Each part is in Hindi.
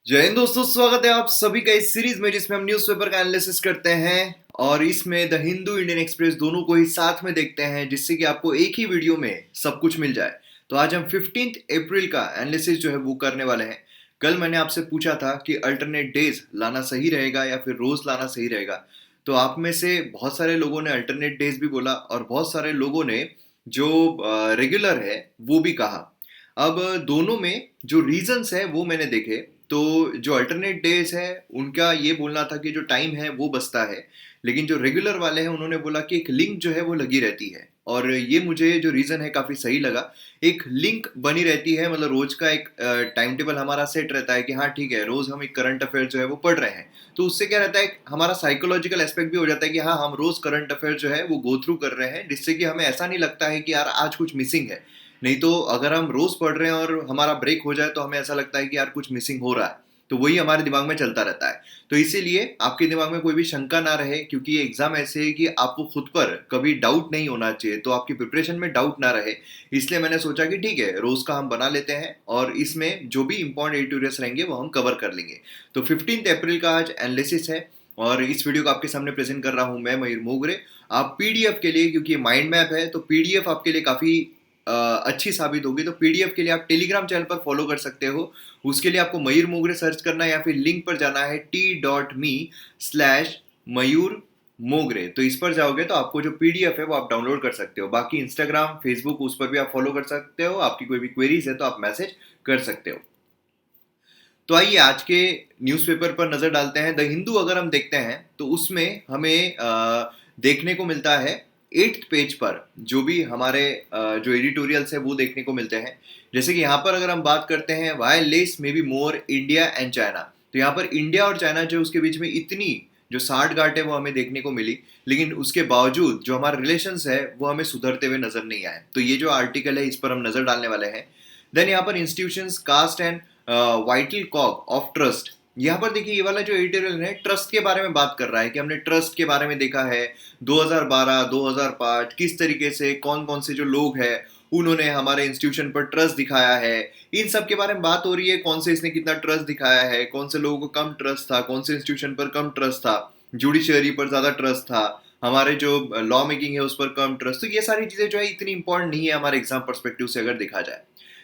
जय हिंद दोस्तों, स्वागत है आप सभी का इस सीरीज में जिसमें हम न्यूज़पेपर का एनालिसिस करते हैं और इसमें द हिंदू इंडियन एक्सप्रेस दोनों को ही साथ में देखते हैं जिससे कि आपको एक ही वीडियो में सब कुछ मिल जाए। तो आज हम 15 अप्रैल का एनालिसिस जो है वो करने वाले हैं। कल मैंने आपसे पूछा था कि अल्टरनेट डेज लाना सही रहेगा या फिर रोज लाना सही रहेगा। तो आप में से बहुत सारे लोगों ने अल्टरनेट डेज भी बोला और बहुत सारे लोगों ने जो रेगुलर है वो भी कहा। अब दोनों में जो रीजंस है वो मैंने देखे। तो जो अल्टरनेट डेज है उनका ये बोलना था कि जो टाइम है वो बचता है, लेकिन जो रेगुलर वाले हैं उन्होंने बोला कि एक लिंक जो है वो लगी रहती है। और ये मुझे जो रीजन है काफी सही लगा। एक लिंक बनी रहती है, मतलब रोज का एक टाइम टेबल हमारा सेट रहता है कि हाँ ठीक है, रोज हम एक करंट अफेयर जो है वो पढ़ रहे हैं। तो उससे क्या रहता है, हमारा साइकोलॉजिकल एस्पेक्ट भी हो जाता है कि हाँ हम रोज करंट अफेयर जो है वो गो थ्रू कर रहे हैं, जिससे कि हमें ऐसा नहीं लगता है कि यार आज कुछ मिसिंग है। नहीं तो अगर हम रोज पढ़ रहे हैं और हमारा ब्रेक हो जाए तो हमें ऐसा लगता है कि यार कुछ मिसिंग हो रहा है। तो वही हमारे दिमाग में चलता रहता है। तो इसीलिए आपके दिमाग में कोई भी शंका ना रहे, क्योंकि ये एग्जाम ऐसे है कि आपको खुद पर कभी डाउट नहीं होना चाहिए, तो आपकी प्रिपरेशन में डाउट ना रहे। इसलिए मैंने सोचा कि ठीक है, रोज का हम बना लेते हैं और इसमें जो भी इंपॉर्टेंट एडिटोरियल्स रहेंगे वो हम कवर कर लेंगे। तो 15 अप्रैल का आज एनालिसिस है और इस वीडियो को आपके सामने प्रेजेंट कर रहा हूं मैं, मयूर मोगरे। आप पीडीएफ के लिए, क्योंकि ये माइंड मैप है तो पीडीएफ आपके लिए काफी अच्छी साबित होगी। तो पीडीएफ के लिए आप टेलीग्राम चैनल पर फॉलो कर सकते हो। उसके लिए आपको मयूर मोगरे सर्च करना है या फिर लिंक पर जाना है t.me/मयूर मोगरे। तो इस पर जाओगे तो आपको जो पीडीएफ है वो आप डाउनलोड कर सकते हो। बाकी इंस्टाग्राम, फेसबुक, उस पर भी आप फॉलो कर सकते हो। आपकी कोई भी क्वेरीज है तो आप मैसेज कर सकते हो। तो आइए आज के न्यूज़पेपर पर नजर डालते हैं। द हिंदू अगर हम देखते हैं तो उसमें हमें देखने को मिलता है 8th पेज पर जो भी हमारे जो एडिटोरियल्स है वो देखने को मिलते हैं। जैसे कि यहाँ पर अगर हम बात करते हैं why less may be more India and China, तो यहाँ पर इंडिया और चाइना जो उसके बीच में इतनी जो साठ गांठ है वो हमें देखने को मिली, लेकिन उसके बावजूद जो हमारे रिलेशंस है वो हमें सुधरते हुए नजर नहीं आए। तो ये जो आर्टिकल है इस पर हम नजर डालने वाले हैं। देन यहाँ पर institutions, cost and vital cog of trust. यहाँ पर देखिए, ये वाला जो एडिटोरियल है ट्रस्ट के बारे में बात कर रहा है कि हमने ट्रस्ट के बारे में देखा है 2012 2005 किस तरीके से कौन कौन से जो लोग हैं उन्होंने हमारे इंस्टीट्यूशन पर ट्रस्ट दिखाया है। इन सब के बारे में बात हो रही है, कौन से इसने कितना ट्रस्ट दिखाया है, कौन से लोगों को कम ट्रस्ट था, कौन से इंस्टीट्यूशन पर कम ट्रस्ट था, जुडिशरी पर ज्यादा ट्रस्ट था, हमारे जो लॉ मेकिंग है उस पर कम ट्रस्ट। तो ये सारी चीजें जो है इतनी इंपॉर्टेंट नहीं है हमारे एग्जाम परस्पेक्टिव से अगर देखा जाए।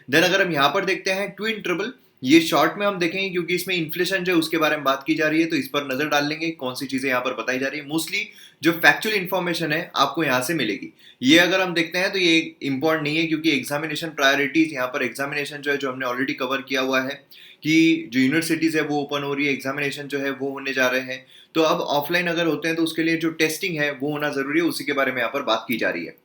देन अगर हम यहाँ पर देखते हैं ट्विन ट्रिबल, ये शॉर्ट में हम देखेंगे क्योंकि इसमें इन्फ्लेशन जो है उसके बारे में बात की जा रही है, तो इस पर नजर डाल लेंगे कौन सी चीजें यहाँ पर बताई जा रही है। मोस्टली जो फैक्चुअल इन्फॉर्मेशन है आपको यहाँ से मिलेगी। ये अगर हम देखते हैं तो ये इंपॉर्टेंट नहीं है, क्योंकि एग्जामिनेशन प्रायोरिटीज यहाँ पर एग्जामिनेशन जो है जो हमने ऑलरेडी कवर किया हुआ है कि जो यूनिवर्सिटीज है वो ओपन हो रही है, एग्जामिनेशन जो है वो होने जा रहे हैं। तो अब ऑफलाइन अगर होते हैं तो उसके लिए जो टेस्टिंग है वो होना जरूरी है, उसी के बारे में यहाँ पर बात की जा रही है।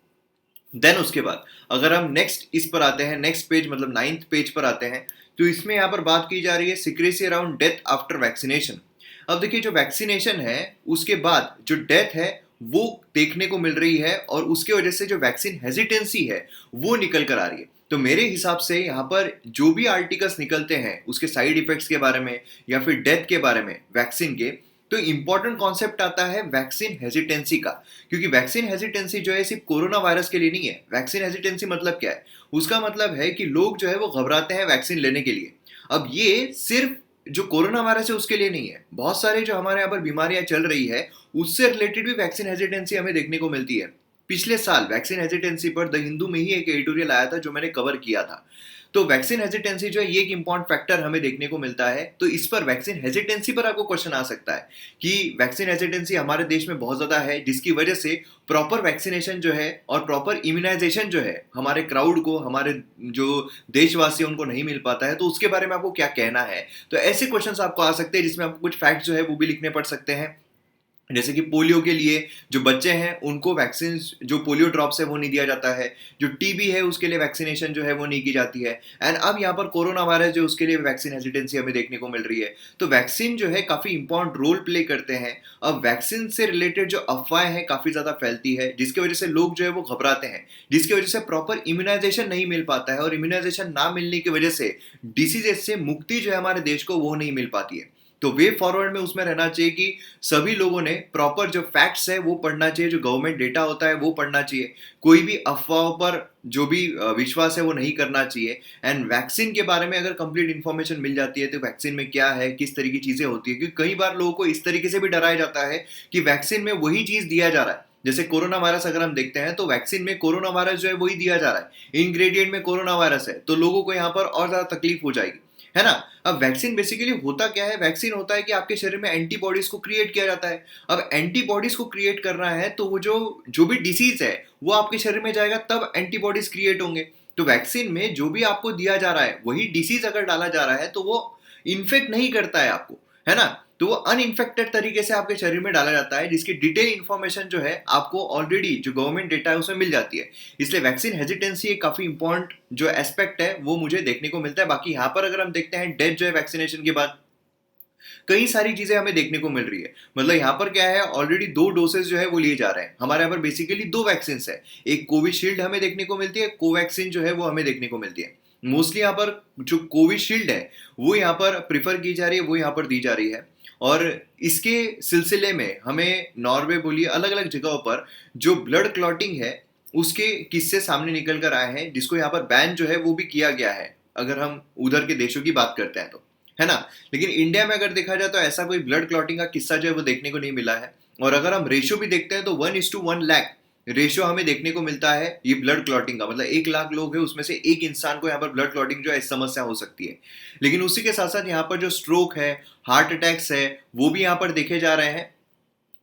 देन उसके बाद अगर हम नेक्स्ट इस पर आते हैं, नेक्स्ट पेज मतलब 9th पेज पर आते हैं, तो इसमें यहाँ पर बात की जा रही है secrecy around death after vaccination. अब देखिए, जो वैक्सीनेशन है उसके बाद जो डेथ है वो देखने को मिल रही है और उसके वजह से जो वैक्सीन हेजिटेंसी है वो निकल कर आ रही है। तो मेरे हिसाब से यहाँ पर जो भी आर्टिकल्स निकलते हैं उसके साइड इफेक्ट्स के बारे में या फिर डेथ के बारे में वैक्सीन के, तो इंपॉर्टेंट कॉन्सेप्ट आता है वैक्सीन हेजिटेंसी का। क्योंकि वैक्सीन हेजिटेंसी जो है सिर्फ कोरोना वायरस के लिए नहीं है। वैक्सीन हेजिटेंसी मतलब क्या है, उसका मतलब है कि लोग जो है वो घबराते हैं वैक्सीन लेने के लिए। अब ये सिर्फ जो कोरोना वायरस है उसके लिए नहीं है, बहुत सारे जो हमारे यहाँ पर बीमारियां चल रही है उससे रिलेटेड भी वैक्सीन हेजिटेंसी हमें देखने को मिलती है। पिछले साल वैक्सीन हेजिटेंसी पर द हिंदू में ही एक एडिटोरियल आया था जो मैंने कवर किया था। तो वैक्सीन हेजिटेंसी जो है ये एक इंपॉर्टेंट फैक्टर हमें देखने को मिलता है। तो इस पर वैक्सीन हेजिटेंसी पर आपको क्वेश्चन आ सकता है कि वैक्सीन हेजिटेंसी हमारे देश में बहुत ज्यादा है, जिसकी वजह से प्रॉपर वैक्सीनेशन जो है और प्रॉपर इम्यूनाइजेशन जो है हमारे क्राउड को, हमारे जो देशवासी उनको नहीं मिल पाता है। तो उसके बारे में आपको क्या कहना है। तो ऐसे क्वेश्चंस आपको आ सकते हैं जिसमें आपको कुछ फैक्ट जो है वो भी लिखने पड़ सकते हैं। जैसे कि पोलियो के लिए जो बच्चे हैं उनको वैक्सीन, जो पोलियो ड्रॉप्स है वो नहीं दिया जाता है। जो टीबी है उसके लिए वैक्सीनेशन जो है वो नहीं की जाती है। एंड अब यहाँ पर कोरोना वायरस जो उसके लिए वैक्सीन हेजिटेंसी हमें देखने को मिल रही है। तो वैक्सीन जो है काफी इंपॉर्टेंट रोल प्ले करते हैं। अब वैक्सीन से रिलेटेड जो अफवाहें हैं काफी ज्यादा फैलती है, जिसकी वजह से लोग जो है वो घबराते हैं, जिसकी वजह से प्रॉपर इम्यूनाइजेशन नहीं मिल पाता है और इम्यूनाइजेशन ना मिलने की वजह से डिसीजेस से मुक्ति जो है हमारे देश को वो नहीं मिल पाती है। तो वे फॉरवर्ड में उसमें रहना चाहिए कि सभी लोगों ने प्रॉपर जो फैक्ट्स है वो पढ़ना चाहिए, जो गवर्नमेंट डेटा होता है वो पढ़ना चाहिए, कोई भी अफवाहों पर जो भी विश्वास है वो नहीं करना चाहिए। एंड वैक्सीन के बारे में अगर कंप्लीट इन्फॉर्मेशन मिल जाती है तो वैक्सीन में क्या है, किस तरह की चीजें होती है, क्योंकि कई बार लोगों को इस तरीके से भी डराया जाता है कि वैक्सीन में वही चीज दिया जा रहा है। जैसे कोरोना वायरस अगर हम देखते हैं तो वैक्सीन में कोरोना वायरस जो है वही दिया जा रहा है, इंग्रेडिएंट में कोरोना वायरस है, तो लोगों को यहाँ पर और ज्यादा तकलीफ हो जाएगी, है ना। अब वैक्सीन बेसिकली होता क्या है? वैक्सीन होता है कि आपके शरीर में एंटीबॉडीज को क्रिएट किया जाता है। अब एंटीबॉडीज को क्रिएट करना है तो वो जो जो भी डिसीज है वो आपके शरीर में जाएगा, तब एंटीबॉडीज क्रिएट होंगे। तो वैक्सीन में जो भी आपको दिया जा रहा है वही डिसीज अगर डाला जा रहा है तो वो इन्फेक्ट नहीं करता है आपको, है ना। तो वो अनइन्फेक्टेड तरीके से आपके शरीर में डाला जाता है, जिसकी डिटेल इन्फॉर्मेशन जो है आपको ऑलरेडी जो गवर्नमेंट डेटा है उसमें मिल जाती है। इसलिए वैक्सीन हेजिटेंसी एक काफी इंपॉर्टेंट जो एस्पेक्ट है वो मुझे देखने को मिलता है। बाकी यहाँ पर अगर हम देखते हैं डेथ जो है वैक्सीनेशन के बाद, कई सारी चीजें हमें देखने को मिल रही है। मतलब यहाँ पर क्या है, ऑलरेडी 2 डोसेज जो है वो लिए जा रहे हैं। हमारे यहाँ पर बेसिकली 2 वैक्सीन है, एक कोविशील्ड हमें देखने को मिलती है, कोवैक्सीन जो है वो हमें देखने को मिलती है। मोस्टली यहाँ पर जो कोविशील्ड है वो यहाँ पर प्रिफर की जा रही है, वो यहाँ पर दी जा रही है। और इसके सिलसिले में हमें नॉर्वे बोलिए अलग अलग जगहों पर जो ब्लड क्लॉटिंग है उसके किस्से सामने निकल कर आए हैं, जिसको यहाँ पर बैन जो है वो भी किया गया है, अगर हम उधर के देशों की बात करते हैं तो, है ना। लेकिन इंडिया में अगर देखा जाए तो ऐसा कोई ब्लड क्लॉटिंग का किस्सा जो है वो देखने को नहीं मिला है। और अगर हम रेशियो भी देखते हैं तो 1:1 लाख रेशियो हमें देखने को मिलता है ये ब्लड क्लॉटिंग का। मतलब 1 लाख लोग हैं उसमें से एक इंसान को यहाँ पर ब्लड क्लॉटिंग जो है इस समस्या हो सकती है। लेकिन उसी के साथ साथ यहाँ पर जो स्ट्रोक है, हार्ट अटैक्स है, वो भी यहाँ पर देखे जा रहे हैं।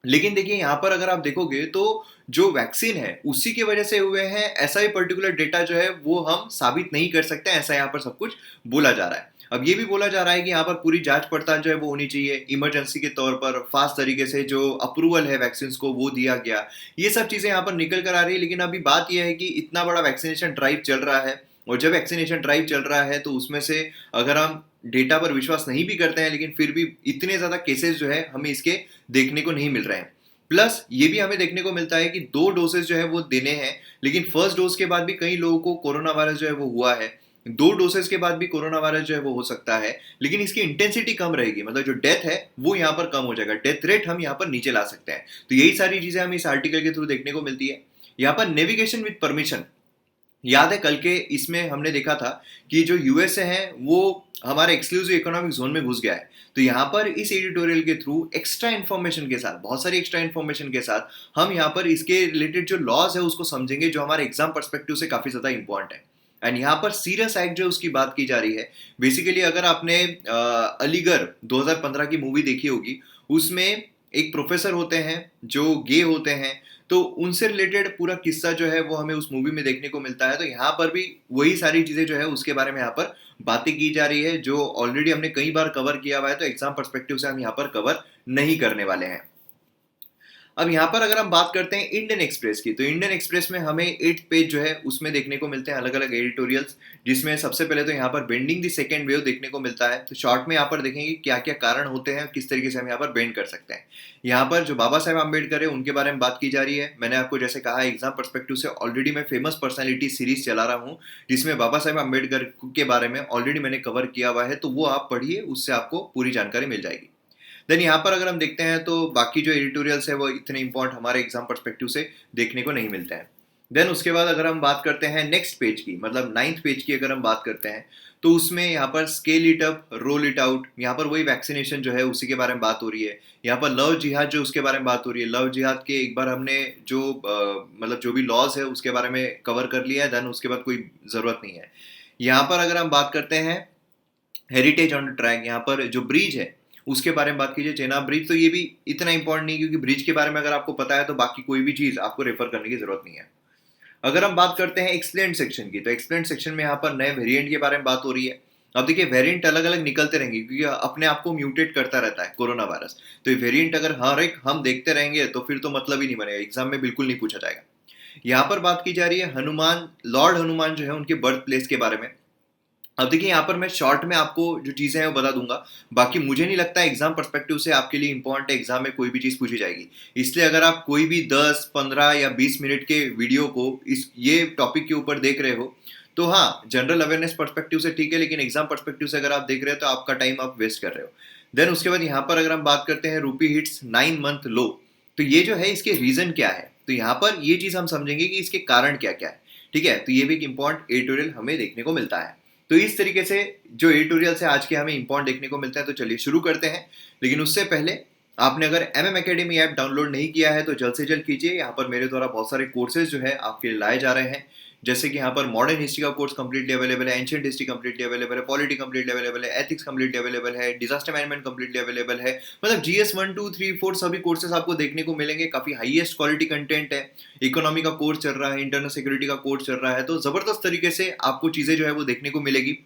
लेकिन देखिए यहाँ पर अगर आप देखोगे तो जो वैक्सीन है उसी की वजह से हुए हैं, ऐसा ही पर्टिकुलर डेटा जो है वो हम साबित नहीं कर सकते, ऐसा यहाँ पर सब कुछ बोला जा रहा है। अब ये भी बोला जा रहा है कि यहाँ पर पूरी जांच पड़ताल जो है वो होनी चाहिए, इमरजेंसी के तौर पर फास्ट तरीके से जो अप्रूवल है वैक्सीन को वो दिया गया। ये सब चीजें यहाँ पर निकल कर आ रही है। लेकिन अभी बात यह है कि इतना बड़ा वैक्सीनेशन ड्राइव चल रहा है, और जब वैक्सीनेशन ड्राइव चल रहा है तो उसमें से अगर हम डेटा पर विश्वास नहीं भी करते हैं, लेकिन फिर भी इतने ज्यादा केसेस जो है हमें इसके देखने को नहीं मिल रहे हैं। प्लस ये भी हमें देखने को मिलता है कि 2 डोसेज जो है वो देने हैं, लेकिन फर्स्ट डोज के बाद भी कई लोगों को कोरोना वायरस जो है वो हुआ है, 2 डोसेज के बाद भी कोरोना वायरस जो है वो हो सकता है, लेकिन इसकी इंटेंसिटी कम रहेगी। मतलब जो डेथ है वो यहाँ पर कम हो जाएगा, डेथ रेट हम यहाँ पर नीचे ला सकते हैं। तो यही सारी चीजें हमें इस आर्टिकल के थ्रू देखने को मिलती है। यहाँ पर नेविगेशन विद परमिशन, याद है कल के इसमें हमने देखा था कि जो यूएसए है वो हमारे एक्सक्लूसिव इकोनॉमिक जोन में घुस गया है। तो यहाँ पर इस एडिटोरियल के थ्रू एक्स्ट्रा इन्फॉर्मेशन के साथ, बहुत सारी एक्स्ट्रा इन्फॉर्मेशन के साथ हम यहाँ पर इसके रिलेटेड जो लॉज है उसको समझेंगे, जो हमारे एग्जाम पर्सपेक्टिव से काफी ज्यादा इंपॉर्टेंट है। एंड यहाँ पर सीरियस एक्ट जो उसकी बात की जा रही है, बेसिकली अगर आपने अलीगढ़ 2015 की मूवी देखी होगी, उसमें एक प्रोफेसर होते हैं जो गे होते हैं, तो उनसे रिलेटेड पूरा किस्सा जो है वो हमें उस मूवी में देखने को मिलता है। तो यहाँ पर भी वही सारी चीजें जो है उसके बारे में यहाँ पर बातें की जा रही है, जो ऑलरेडी हमने कई बार कवर किया हुआ है, तो एग्जाम पर्सपेक्टिव से हम यहाँ पर कवर नहीं करने वाले हैं। अब यहाँ पर अगर हम बात करते हैं इंडियन एक्सप्रेस की, तो इंडियन एक्सप्रेस में हमें 8 पेज जो है उसमें देखने को मिलते हैं अलग अलग एडिटोरियल्स, जिसमें सबसे पहले तो यहाँ पर बेंडिंग द सेकेंड वेव देखने को मिलता है। तो शॉर्ट में यहाँ पर देखेंगे क्या क्या कारण होते हैं, किस तरीके से हम यहाँ पर बेंड कर सकते हैं। यहाँ पर जो बाबा साहेब आम्बेडकर है उनके बारे में बात की जा रही है। मैंने आपको जैसे कहा एग्जाम पर्सपेक्टिव से ऑलरेडी मैं फेमस पर्सनैलिटी सीरीज चला रहा हूँ, जिसमें बाबा साहेब आम्बेडकर के बारे में ऑलरेडी मैंने कवर किया हुआ है, तो वो आप पढ़िए, उससे आपको पूरी जानकारी मिल जाएगी। देन यहाँ पर अगर हम देखते हैं तो बाकी जो एडिटोरियल्स है वो इतने इंपॉर्टेंट हमारे एग्जाम पर्सपेक्टिव से देखने को नहीं मिलते हैं। देन उसके बाद अगर हम बात करते हैं नेक्स्ट पेज की, मतलब 9th पेज की अगर हम बात करते हैं, तो उसमें यहाँ पर scale it up role it out, यहाँ पर वही वैक्सीनेशन जो है उसी के बारे में बात हो रही है। यहाँ पर लव जिहाद जो उसके बारे में बात हो रही है, लव जिहाद के एक बार हमने जो मतलब जो भी लॉज है उसके बारे में कवर कर लिया है, देन उसके बाद कोई ज़रूरत नहीं है। यहाँ पर अगर हम बात करते हैं हेरिटेज ऑन द ट्रैक, यहाँ पर जो ब्रिज है उसके बारे में बात कीजिए, चेनाब ब्रिज, तो ये भी इतना इंपॉर्टेंट नहीं, क्योंकि ब्रिज के बारे में अगर आपको पता है तो बाकी कोई भी चीज़ आपको रेफर करने की जरूरत नहीं है। अगर हम बात करते हैं एक्सप्लेन सेक्शन की, तो एक्सप्लेन सेक्शन में यहाँ पर नए वेरिएंट के बारे में बात हो रही है। अब देखिए वेरिएंट अलग अलग निकलते रहेंगे, क्योंकि अपने आप को म्यूटेट करता रहता है कोरोना वायरस। तो ये वेरिएंट अगर हर एक हम देखते रहेंगे तो फिर तो मतलब ही नहीं बनेगा, एग्जाम में बिल्कुल नहीं पूछा जाएगा। यहाँ पर बात की जा रही है हनुमान, लॉर्ड हनुमान जो है उनके बर्थ प्लेस के बारे में। अब देखिए यहाँ पर मैं शॉर्ट में आपको जो चीजें हैं वो बता दूंगा, बाकी मुझे नहीं लगता एग्जाम पर्सपेक्टिव से आपके लिए इंपॉर्टेंट एग्जाम में कोई भी चीज पूछी जाएगी। इसलिए अगर आप कोई भी 10, 15 या 20 मिनट के वीडियो को इस ये टॉपिक के ऊपर देख रहे हो, तो हाँ जनरल अवेयरनेस पर्सपेक्टिव से ठीक है, लेकिन एग्जाम पर्सपेक्टिव से अगर आप देख रहे हो तो आपका टाइम आप वेस्ट कर रहे हो। देन उसके बाद यहाँ पर अगर हम बात करते हैं रूपी हिट्स 9 मंथ लो, तो ये जो है इसके रीजन क्या है, तो यहाँ पर ये चीज हम समझेंगे कि इसके कारण क्या क्या है। ठीक है, तो ये भी एक इंपॉर्टेंट एडिटोरियल हमें देखने को मिलता है। तो इस तरीके से जो एडिटोरियल से आज के हमें इंपॉर्टेंट देखने को मिलता है, तो चलिए शुरू करते हैं। लेकिन उससे पहले आपने अगर MM Academy ऐप डाउनलोड नहीं किया है तो जल्द से जल्द कीजिए। यहाँ पर मेरे द्वारा बहुत सारे कोर्सेज जो है आपके लिए लाए जा रहे हैं, जैसे कि यहाँ पर मॉडर्न हिस्ट्री का कोर्स कंप्लीटली अवेलेबल है, एंशिएंट हिस्ट्री कंप्लीटली अवेलेबल है, पॉलिटी कंप्लीटली अवेलेबल है, एथिक्स कंप्लीटली अवेलेबल है, डिजास्टर मैनेजमेंट कंप्लीटली अवेलेबल है। मतलब GS 1 2 3 4 सभी कोर्सेज आपको देखने को मिलेंगे। काफी हाईएस्ट क्वालिटी कंटेंट है। इकोनॉमी का कोर्स चल रहा है, इंटरनल सिक्योरिटी का कोर्स चल रहा है, तो जबरदस्त तरीके से आपको चीजें जो है वो देखने को मिलेगी।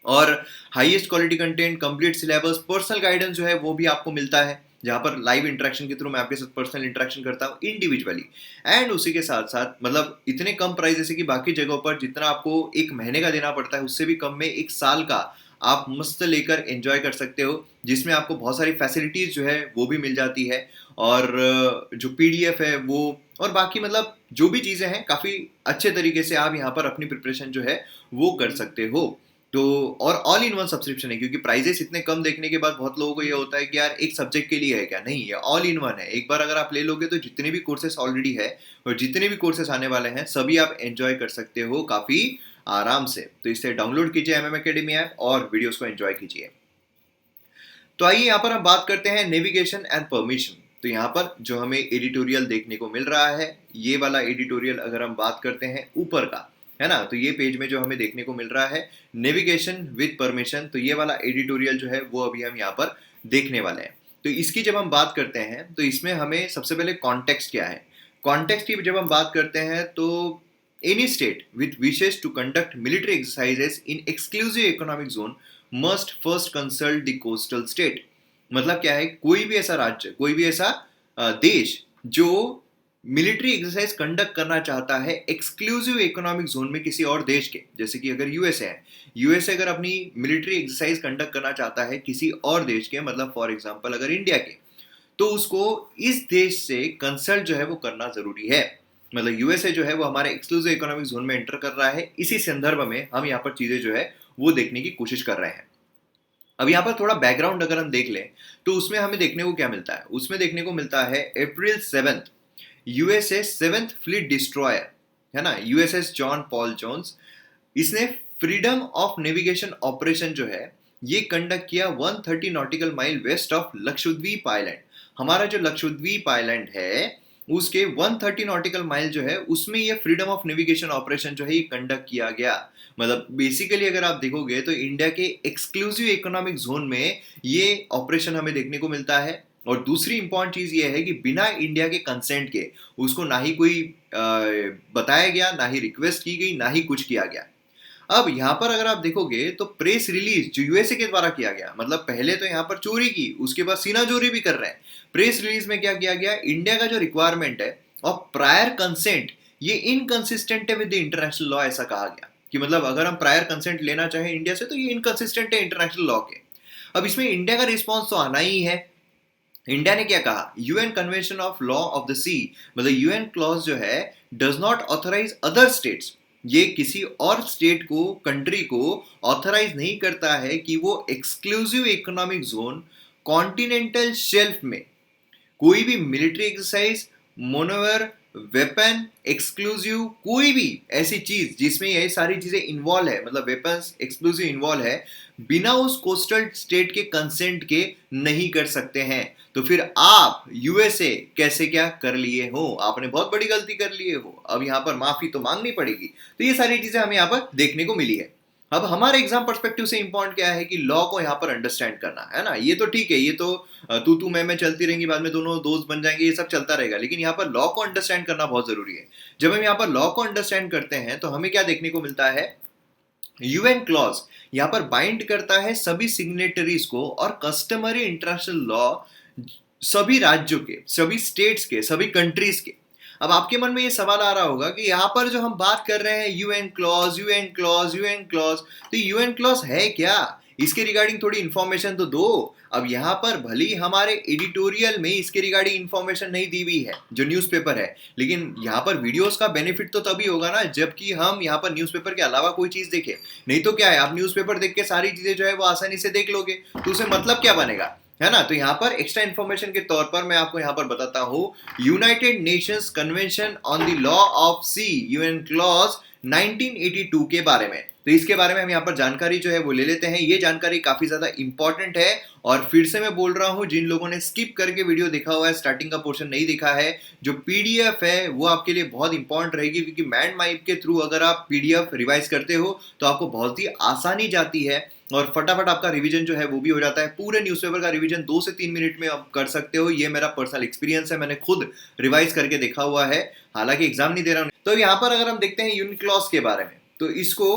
और highest quality content, complete syllabus, personal guidance जो है वो भी आपको मिलता है, जहां पर लाइव इंटरेक्शन के थ्रू मैं आपके साथ पर्सनल इंटरेक्शन करता हूँ इंडिविजुअली। एंड उसी के साथ साथ मतलब इतने कम प्राइस, जैसे कि बाकी जगहों पर जितना आपको एक महीने का देना पड़ता है उससे भी कम में एक साल का आप मस्त लेकर एंजॉय कर सकते हो, जिसमें आपको बहुत सारी फैसिलिटीज जो है वो भी मिल जाती है। और जो PDF है वो, और बाकी मतलब जो भी चीजें हैं काफी अच्छे तरीके से आप यहाँ पर अपनी प्रिपरेशन जो है वो कर सकते हो। तो और ऑल इन वन सब्सक्रिप्शन है, क्योंकि प्राइजेस इतने कम देखने के बाद बहुत लोगों को ये होता है कि यार एक सब्जेक्ट के लिए है क्या, नहीं ये ऑल इन वन है। एक बार अगर आप ले लोगे तो जितने भी कोर्सेस ऑलरेडी है और जितने भी कोर्सेस आने वाले हैं सभी आप एंजॉय कर सकते हो काफी आराम से। तो इसे डाउनलोड कीजिए MM Academy ऐप और वीडियोस को एंजॉय कीजिए। तो आइए यहाँ पर हम बात करते हैं नेविगेशन एंड परमिशन। तो यहाँ पर जो हमें एडिटोरियल देखने को मिल रहा है, ये वाला एडिटोरियल अगर हम बात करते हैं ऊपर का, है ना, तो ये पेज में जो हमें देखने को मिल रहा है नेविगेशन विद परमिशन, तो ये वाला एडिटोरियल जो है वो अभी हम यहाँ पर देखने वाले हैं। तो इसकी जब हम बात करते हैं तो इसमें हमें सबसे पहले कॉन्टेक्स्ट क्या है। कॉन्टेक्स्ट की जब हम बात करते हैं तो any state with wishes to conduct military exercises in exclusive economic zone must first consult the coastal state. मतलब क्या है, कोई भी ऐसा राज्य, कोई भी ऐसा देश जो मिलिट्री एक्सरसाइज कंडक्ट करना चाहता है एक्सक्लूसिव इकोनॉमिक जोन में किसी और देश के, जैसे कि अगर यूएसए है, यूएसए अगर अपनी मिलिट्री एक्सरसाइज कंडक्ट करना चाहता है किसी और देश के, मतलब फॉर एग्जांपल अगर इंडिया के, तो उसको इस देश से कंसल्ट जो है वो करना जरूरी है। मतलब यूएसए जो है वो हमारे एक्सक्लूसिव इकोनॉमिक जोन में एंटर कर रहा है, इसी संदर्भ में हम यहाँ पर चीजें जो है वो देखने की कोशिश कर रहे हैं। अब यहाँ पर थोड़ा बैकग्राउंड अगर हम देख लें तो उसमें हमें देखने को क्या मिलता है, उसमें देखने को मिलता है अप्रैल 7 यूएसएस 7th फ्लीट डिस्ट्रॉयर, है ना, यूएसएस जॉन पॉल जोन्स, इसने फ्रीडम ऑफ नेविगेशन ऑपरेशन जो है ये कंडक्ट किया 130 nautical mile west of Lakshadweep island. हमारा जो लक्षद्वीप आइलैंड है उसके 130 नॉटिकल माइल जो है उसमें ये फ्रीडम ऑफ नेविगेशन ऑपरेशन जो है ये कंडक्ट किया गया। मतलब बेसिकली अगर आप देखोगे तो इंडिया के एक्सक्लूसिव इकोनॉमिक जोन में ये ऑपरेशन हमें देखने को मिलता है। और दूसरी इंपॉर्टेंट चीज ये है कि बिना इंडिया के कंसेंट के उसको ना ही कोई बताया गया, ना ही रिक्वेस्ट की गई, ना ही कुछ किया गया। अब यहाँ पर अगर आप देखोगे तो प्रेस रिलीज जो यूएसए के द्वारा किया गया, मतलब पहले तो यहाँ पर चोरी की, उसके बाद सीनाजोरी भी कर रहे हैं। प्रेस रिलीज में क्या किया गया, इंडिया का जो रिक्वायरमेंट है और प्रायर कंसेंट ये इनकंसिस्टेंट है विद द इंटरनेशनल लॉ, ऐसा कहा गया कि मतलब अगर हम प्रायर कंसेंट लेना चाहें इंडिया से तो ये इनकंसिस्टेंट है इंटरनेशनल लॉ के। अब इसमें इंडिया का रिस्पॉन्स तो आना ही है। इंडिया ने क्या कहा, UN convention of law of the sea, मतलब यूएन क्लॉज जो है does not authorise other states, ये किसी और स्टेट को, कंट्री को ऑथराइज नहीं करता है कि वो exclusive economic zone continental shelf में कोई भी मिलिट्री एक्सरसाइज, मोनोवर, वेपन, एक्सक्लूसिव कोई भी ऐसी चीज जिसमें ये सारी चीजें इन्वॉल्व है, मतलब वेपन्स एक्सक्लूसिव इन्वॉल्व है, बिना उस कोस्टल स्टेट के कंसेंट के नहीं कर सकते हैं। तो फिर आप यूएसए कैसे क्या कर लिए हो, आपने बहुत बड़ी गलती कर लिए हो, अब यहाँ पर माफी तो मांगनी पड़ेगी। तो ये सारी चीजें हमें यहाँ पर देखने को मिली है। अब हमारे एग्जाम पर्सपेक्टिव से इंपॉर्टेंट क्या है कि लॉ को यहाँ पर अंडरस्टैंड करना है ना, ये तो ठीक है, ये तो तू मैं चलती रहेंगी, बाद में दोनों दोस्त बन जाएंगे, ये सब चलता रहेगा, लेकिन यहाँ पर लॉ को अंडरस्टैंड करना बहुत जरूरी है। जब हम यहाँ पर लॉ को अंडरस्टैंड करते हैं तो हमें क्या देखने को मिलता है, यूएन क्लॉज यहाँ पर बाइंड करता है सभी सिग्नेटरीज को और कस्टमरी इंटरनेशनल लॉ सभी राज्यों के, सभी स्टेट्स के, सभी कंट्रीज के। अब आपके मन में ये सवाल आ रहा होगा कि यहाँ पर जो हम बात कर रहे हैं UN clause, UN clause, UN clause, तो यूएन क्लॉज है क्या, इसके रिगार्डिंग थोड़ी इन्फॉर्मेशन तो दो। अब यहाँ पर भले ही हमारे एडिटोरियल में इसके रिगार्डिंग इन्फॉर्मेशन नहीं दी हुई है जो न्यूज़पेपर है, लेकिन यहाँ पर वीडियोस का बेनिफिट तो तभी होगा ना जबकि हम यहाँ पर न्यूज़पेपर के अलावा कोई चीज़ देखें। नहीं तो क्या है, आप न्यूज़पेपर देख के सारी चीज़ें जो है वो आसानी से देख लोगे, तो उसे मतलब क्या बनेगा, है ना। तो यहाँ पर एक्स्ट्रा इन्फॉर्मेशन के तौर पर मैं आपको यहाँ पर बताता हूँ United Nations convention on the law of sea, UN clause 1982 के बारे में। तो इसके बारे में हम यहाँ पर जानकारी जो है वो ले लेते हैं। ये जानकारी काफी ज्यादा इंपॉर्टेंट है और फिर से मैं बोल रहा हूँ जिन लोगों ने स्किप करके वीडियो देखा हुआ है, स्टार्टिंग का पोर्शन नहीं देखा है, जो पीडीएफ है वो आपके लिए बहुत इंपॉर्टेंट रहेगी, क्योंकि मैंड माइप के थ्रू अगर आप पीडीएफ रिवाइज करते हो तो आपको बहुत ही आसानी जाती है और फटाफट आपका रिवीजन जो है वो भी हो जाता है। पूरे न्यूज़पेपर का रिवीजन 2 से 3 मिनट में आप कर सकते हो। ये मेरा पर्सनल एक्सपीरियंस है, मैंने खुद रिवाइज करके देखा हुआ है, हालांकि एग्जाम नहीं दे रहा हूँ। तो यहाँ पर अगर हम देखते हैं यूनिट क्लॉज के बारे में, तो इसको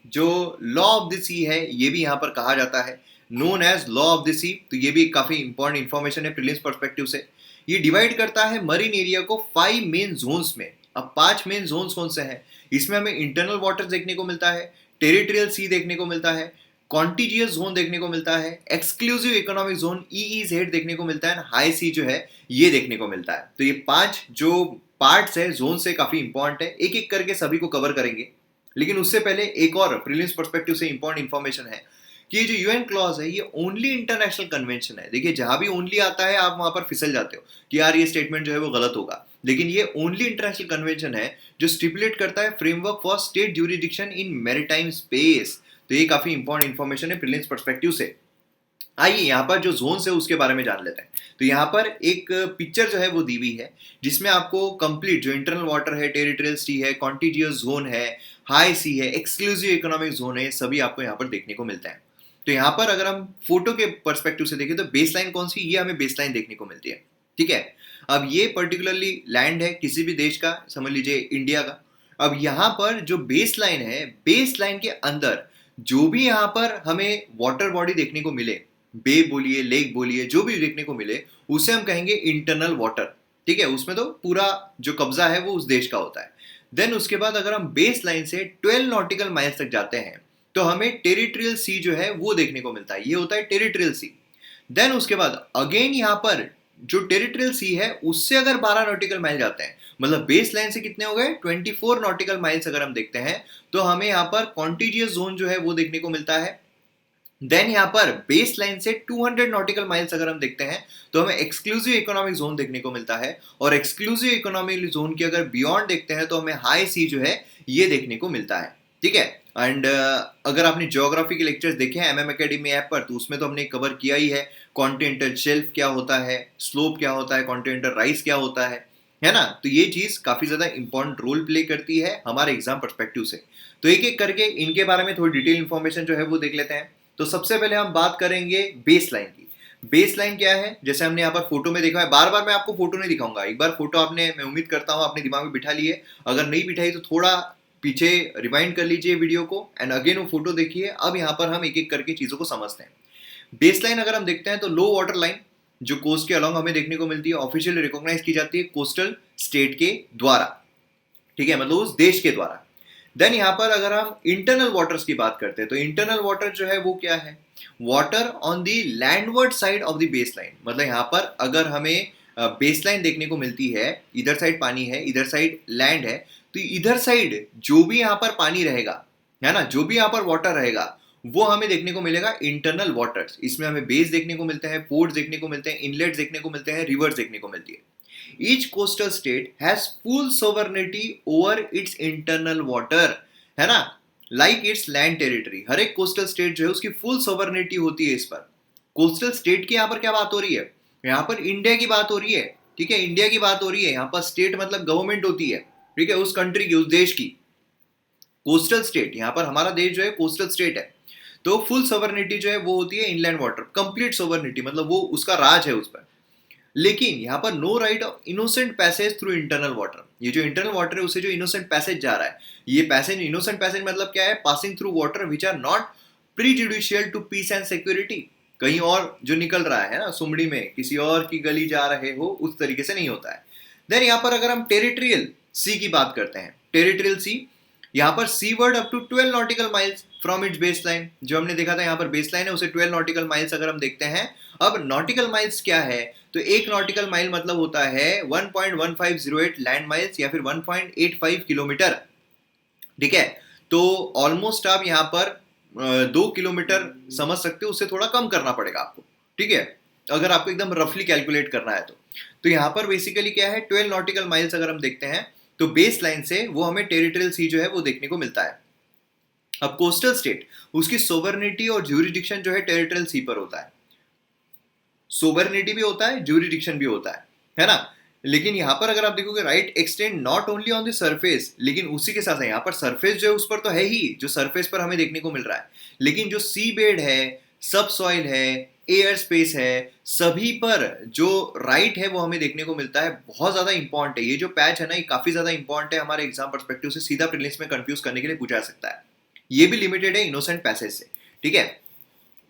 जो लॉ ऑफ द सी है ये भी यहाँ पर कहा जाता है, known as law of the sea. तो ये भी काफी इंपॉर्टेंट इंफॉर्मेशन है प्रीलिम्स पर्सपेक्टिव से। ये डिवाइड करता है मरीन एरिया को 5 मेन जोन्स में। अब 5 मेन जोन्स कौन से हैं? इसमें हमें इंटरनल वाटर्स देखने को मिलता है, टेरिटोरियल सी देखने को मिलता है, कॉन्टिजियस जोन देखने को मिलता है, एक्सक्लूसिव इकोनॉमिक जोन ईईजेड देखने को मिलता है, हाई सी जो है ये देखने को मिलता है। तो ये 5 जो पार्ट्स है जोन से काफी इंपॉर्टेंट है, एक एक करके सभी को कवर करेंगे। लेकिन उससे पहले एक और प्रीलिम्स पर्सपेक्टिव से इंपॉर्टेंट इंफॉर्मेशन है कि ये जो यूएन क्लॉज है ये ओनली इंटरनेशनल कन्वेंशन है। देखिए जहां भी ओनली आता है आप वहां पर फिसल जाते हो कि यार ये स्टेटमेंट जो है वो गलत होगा, लेकिन ये ओनली इंटरनेशनल कन्वेंशन है जो स्टिपुलेट करता है framework for state jurisdiction in maritime space. तो ये काफी इंपॉर्टेंट इंफॉर्मेशन है प्रीलिम्स पर्सपेक्टिव से। आइए यहाँ पर जो जोन्स है उसके बारे में जान लेते हैं। तो यहाँ पर एक पिक्चर जो है वो दी हुई है जिसमें आपको कंप्लीट जो इंटरनल वाटर है, टेरिटोरियल सी है, कॉन्टिजियस जोन है, हाई सी है, एक्सक्लूसिव इकोनॉमिक जोन है, सभी आपको यहाँ पर देखने को मिलता है। तो यहाँ पर अगर हम फोटो के पर्सपेक्टिव से देखें तो बेसलाइन कौन सी, ये हमें बेसलाइन देखने को मिलती है, ठीक है। अब ये पर्टिकुलरली लैंड है किसी भी देश का, समझ लीजिए इंडिया का। अब यहाँ पर जो बेसलाइन है, बेसलाइन के अंदर जो भी यहाँ पर हमें वाटर बॉडी देखने को मिले, बे बोलिए, लेक बोलिए, जो भी देखने को मिले उसे हम कहेंगे इंटरनल वाटर, ठीक है। उसमें तो पूरा जो कब्जा है वो उस देश का होता है। देन उसके बाद अगर हम बेस लाइन से 12 नॉटिकल माइल्स तक जाते हैं तो हमें टेरिटोरियल सी जो है वो देखने को मिलता है, ये होता है टेरिटोरियल सी। देन उसके बाद अगेन यहाँ पर जो टेरिटोरियल सी है उससे अगर 12 नॉटिकल माइल जाते हैं, मतलब बेस लाइन से कितने हो गए 24 नॉटिकल माइल्स अगर हम देखते हैं, तो हमें यहाँ पर कॉन्टिजियस जोन जो है वो देखने को मिलता है। देन यहाँ पर बेस लाइन से 200 नॉटिकल माइल्स अगर हम देखते हैं तो हमें एक्सक्लूसिव इकोनॉमिक जोन देखने को मिलता है, और एक्सक्लूसिव इकोनॉमिक जोन के अगर बियॉन्ड देखते हैं तो हमें हाई सी जो है ये देखने को मिलता है, ठीक है। एंड अगर आपने ज्योग्राफी के लेक्चर्स देखे हैं एमएम एकेडमी ऐप पर तो उसमें तो हमने कवर किया ही है, कॉन्टिनेंटल शेल्फ क्या होता है, स्लोप क्या होता है, कॉन्टिनेंटल राइस क्या होता है ना। तो ये चीज काफी ज्यादा इंपॉर्टेंट रोल प्ले करती है हमारे एग्जाम पर्सपेक्टिव से। तो एक एक करके इनके बारे में थोड़ी डिटेल इंफॉर्मेशन जो है वो देख लेते हैं। तो सबसे पहले हम बात करेंगे बेस लाइन की। बेस लाइन क्या है, जैसे हमने यहाँ पर फोटो में देखा है, बार बार मैं आपको फोटो नहीं दिखाऊंगा, एक बार फोटो आपने, मैं उम्मीद करता हूँ अपने दिमाग में बिठा लिए, अगर नहीं बिठाई तो थोड़ा पीछे रिवाइंड कर लीजिए वीडियो को एंड अगेन वो फोटो देखिए। अब यहाँ पर हम एक एक करके चीजों को समझते हैं। बेस लाइन अगर हम देखते हैं तो लो वाटर लाइन जो कोस्ट के अलॉन्ग हमें देखने को मिलती है, ऑफिशियली रिकॉग्नाइज की जाती है कोस्टल स्टेट के द्वारा, ठीक है, मतलब उस देश के द्वारा। देन यहाँ पर अगर हम इंटरनल वाटर्स की बात करते हैं तो इंटरनल वाटर जो है वो क्या है, water on the landward side of the base line. मतलब यहाँ पर अगर हमें बेस लाइन देखने को मिलती है, इधर साइड पानी है, इधर साइड लैंड है, तो इधर साइड जो भी यहाँ पर पानी रहेगा, है ना, जो भी यहाँ पर वाटर रहेगा वो हमें देखने को मिलेगा इंटरनल वाटर्स। इसमें हमें बेस देखने को मिलते हैं, पोर्ट्स देखने को मिलते हैं, इनलेट्स देखने को मिलते हैं, रिवर्स देखने को मिलती है। Each coastal state has full sovereignty over its internal water, है ना, like its land territory। हर एक कोस्टल स्टेट जो है उसकी फुल सोवरनिटी होती है इस पर। कोस्टल स्टेट की यहाँ पर क्या बात हो रही है, यहाँ पर इंडिया की बात हो रही है, ठीक है, इंडिया की बात हो रही है। यहाँ पर स्टेट मतलब गवर्नमेंट होती है, ठीक है, उस कंट्री की, उस देश की। कोस्टल स्टेट, यहाँ पर हमारा देश जो है कोस्टल स्टेट है, तो फुल सोवरनिटी जो है वो होती है इनलैंड वाटर, कंप्लीट सोवरनिटी, मतलब वो उसका राज है उस पर। लेकिन यहाँ पर no right of innocent passage through internal water. ये जो इंटरनल वाटर है उसे जो इनोसेंट पैसेज जा रहा है, ये पैसेज, इनोसेंट पैसेज मतलब क्या है, passing through water which are not prejudicial to peace and security. कहीं और जो निकल रहा है ना, सुमड़ी में किसी और की गली जा रहे हो, उस तरीके से नहीं होता है। देन यहाँ पर अगर हम टेरिटोरियल सी की बात करते हैं, टेरिटोरियल सी यहाँ पर seaward up to 12 nautical miles from its base line, जो हमने देखा था यहाँ पर बेस लाइन है उसे 12 नॉटिकल माइल्स अगर हम देखते हैं। अब नॉटिकल माइल्स क्या है, तो एक नॉटिकल माइल मतलब होता है 1.1508 लैंड माइल्स या फिर 1.85 किलोमीटर। ठीक है, तो ऑलमोस्ट आप यहाँ पर 2 किलोमीटर समझ सकते हो, उससे थोड़ा कम करना पड़ेगा आपको। ठीक है, अगर आपको एकदम रफली कैलकुलेट करना है तो यहाँ पर बेसिकली क्या है, 12 नॉटिकल माइल्स अगर हम देखते हैं तो बेस लाइन से वो हमें टेरिटोरियल सी जो है वो देखने को मिलता है। अब कोस्टल स्टेट, उसकी सोवरेनिटी और ज्यूरिडिक्शन जो है टेरिटोरियल सी पर होता है। सोवरेनिटी भी होता है, ज्यूरिडिक्शन भी होता है ना। लेकिन यहाँ पर अगर आप देखोगे right extend not only on the surface, लेकिन उसी के साथ यहाँ पर सरफेस जो है उस पर तो है ही, जो सरफेस पर हमें देखने को मिल रहा है, लेकिन जो सी बेड है, सब सॉइल है, एयर स्पेस है, सभी पर जो राइट है वो हमें देखने को मिलता है। बहुत ज्यादा इंपॉर्टेंट है ये जो पैच है ना, ये काफी ज्यादा इंपॉर्टेंट है हमारे एग्जाम पर्सपेक्टिव से, सीधा प्रीलिम्स में कंफ्यूज करने के लिए पूछा जा सकता है। ये भी लिमिटेड है इनोसेंट पैसेज से। ठीक है,